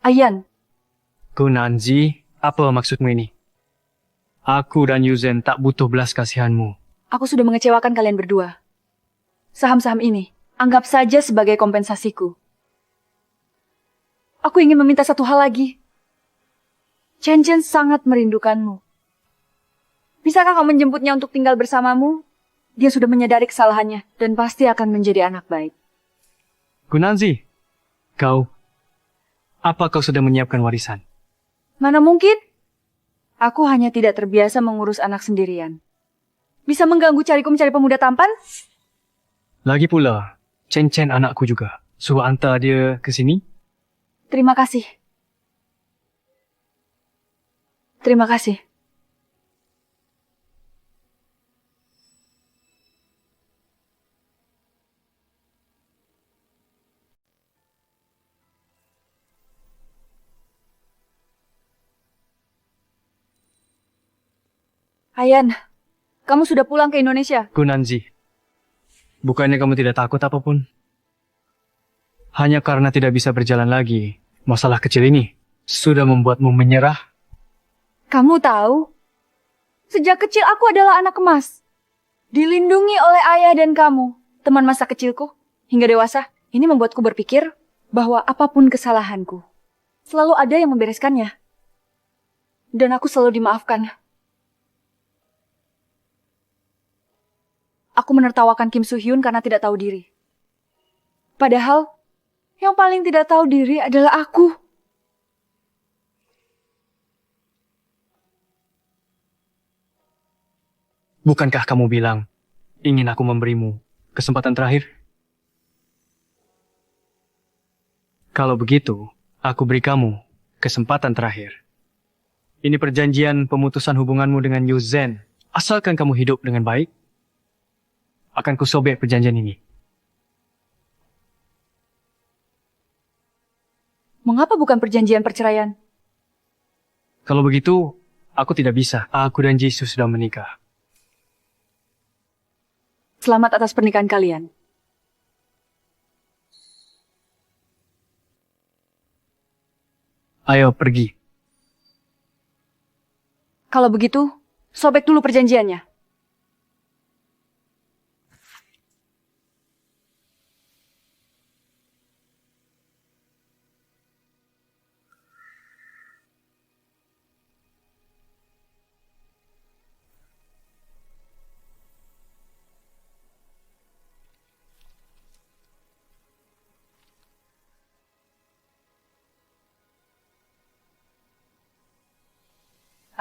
Ayan. Gunanzi, apa maksudmu ini? Aku dan Yuzen tak butuh belas kasihanmu. Aku sudah mengecewakan kalian berdua. Saham-saham ini, anggap saja sebagai kompensasiku. Aku ingin meminta satu hal lagi. Chen Chen sangat merindukanmu. Bisakah kau menjemputnya untuk tinggal bersamamu? Dia sudah menyadari kesalahannya dan pasti akan menjadi anak baik. Gunanzi, apa kau sudah menyiapkan warisan? Mana mungkin? Aku hanya tidak terbiasa mengurus anak sendirian. Bisa mengganggu cariku mencari pemuda tampan? Lagi pula, Chen anakku juga. Suruh hantar dia ke sini. Terima kasih. Terima kasih. Ayan, kamu sudah pulang ke Indonesia? Gunanzi, bukannya kamu tidak takut apapun? Hanya karena tidak bisa berjalan lagi, masalah kecil ini sudah membuatmu menyerah? Kamu tahu, sejak kecil aku adalah anak emas. Dilindungi oleh ayah dan kamu, teman masa kecilku, hingga dewasa. Ini membuatku berpikir bahwa apapun kesalahanku, selalu ada yang membereskannya. Dan aku selalu dimaafkan. Aku menertawakan Kim Soo-hyun karena tidak tahu diri. Padahal, yang paling tidak tahu diri adalah aku. Bukankah kamu bilang, ingin aku memberimu kesempatan terakhir? Kalau begitu, aku beri kamu kesempatan terakhir. Ini perjanjian pemutusan hubunganmu dengan Yu Zhen. Asalkan kamu hidup dengan baik, akan kusobek perjanjian ini. Mengapa bukan perjanjian perceraian? Kalau begitu, aku tidak bisa. Aku dan Jisoo sudah menikah. Selamat atas pernikahan kalian. Ayo pergi. Kalau begitu, sobek dulu perjanjiannya.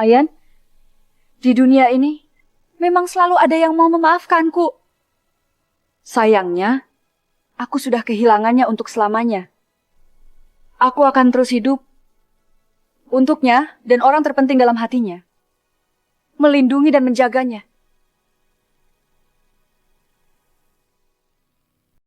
Ayan, di dunia ini memang selalu ada yang mau memaafkanku. Sayangnya, aku sudah kehilangannya untuk selamanya. Aku akan terus hidup untuknya dan orang terpenting dalam hatinya. Melindungi dan menjaganya.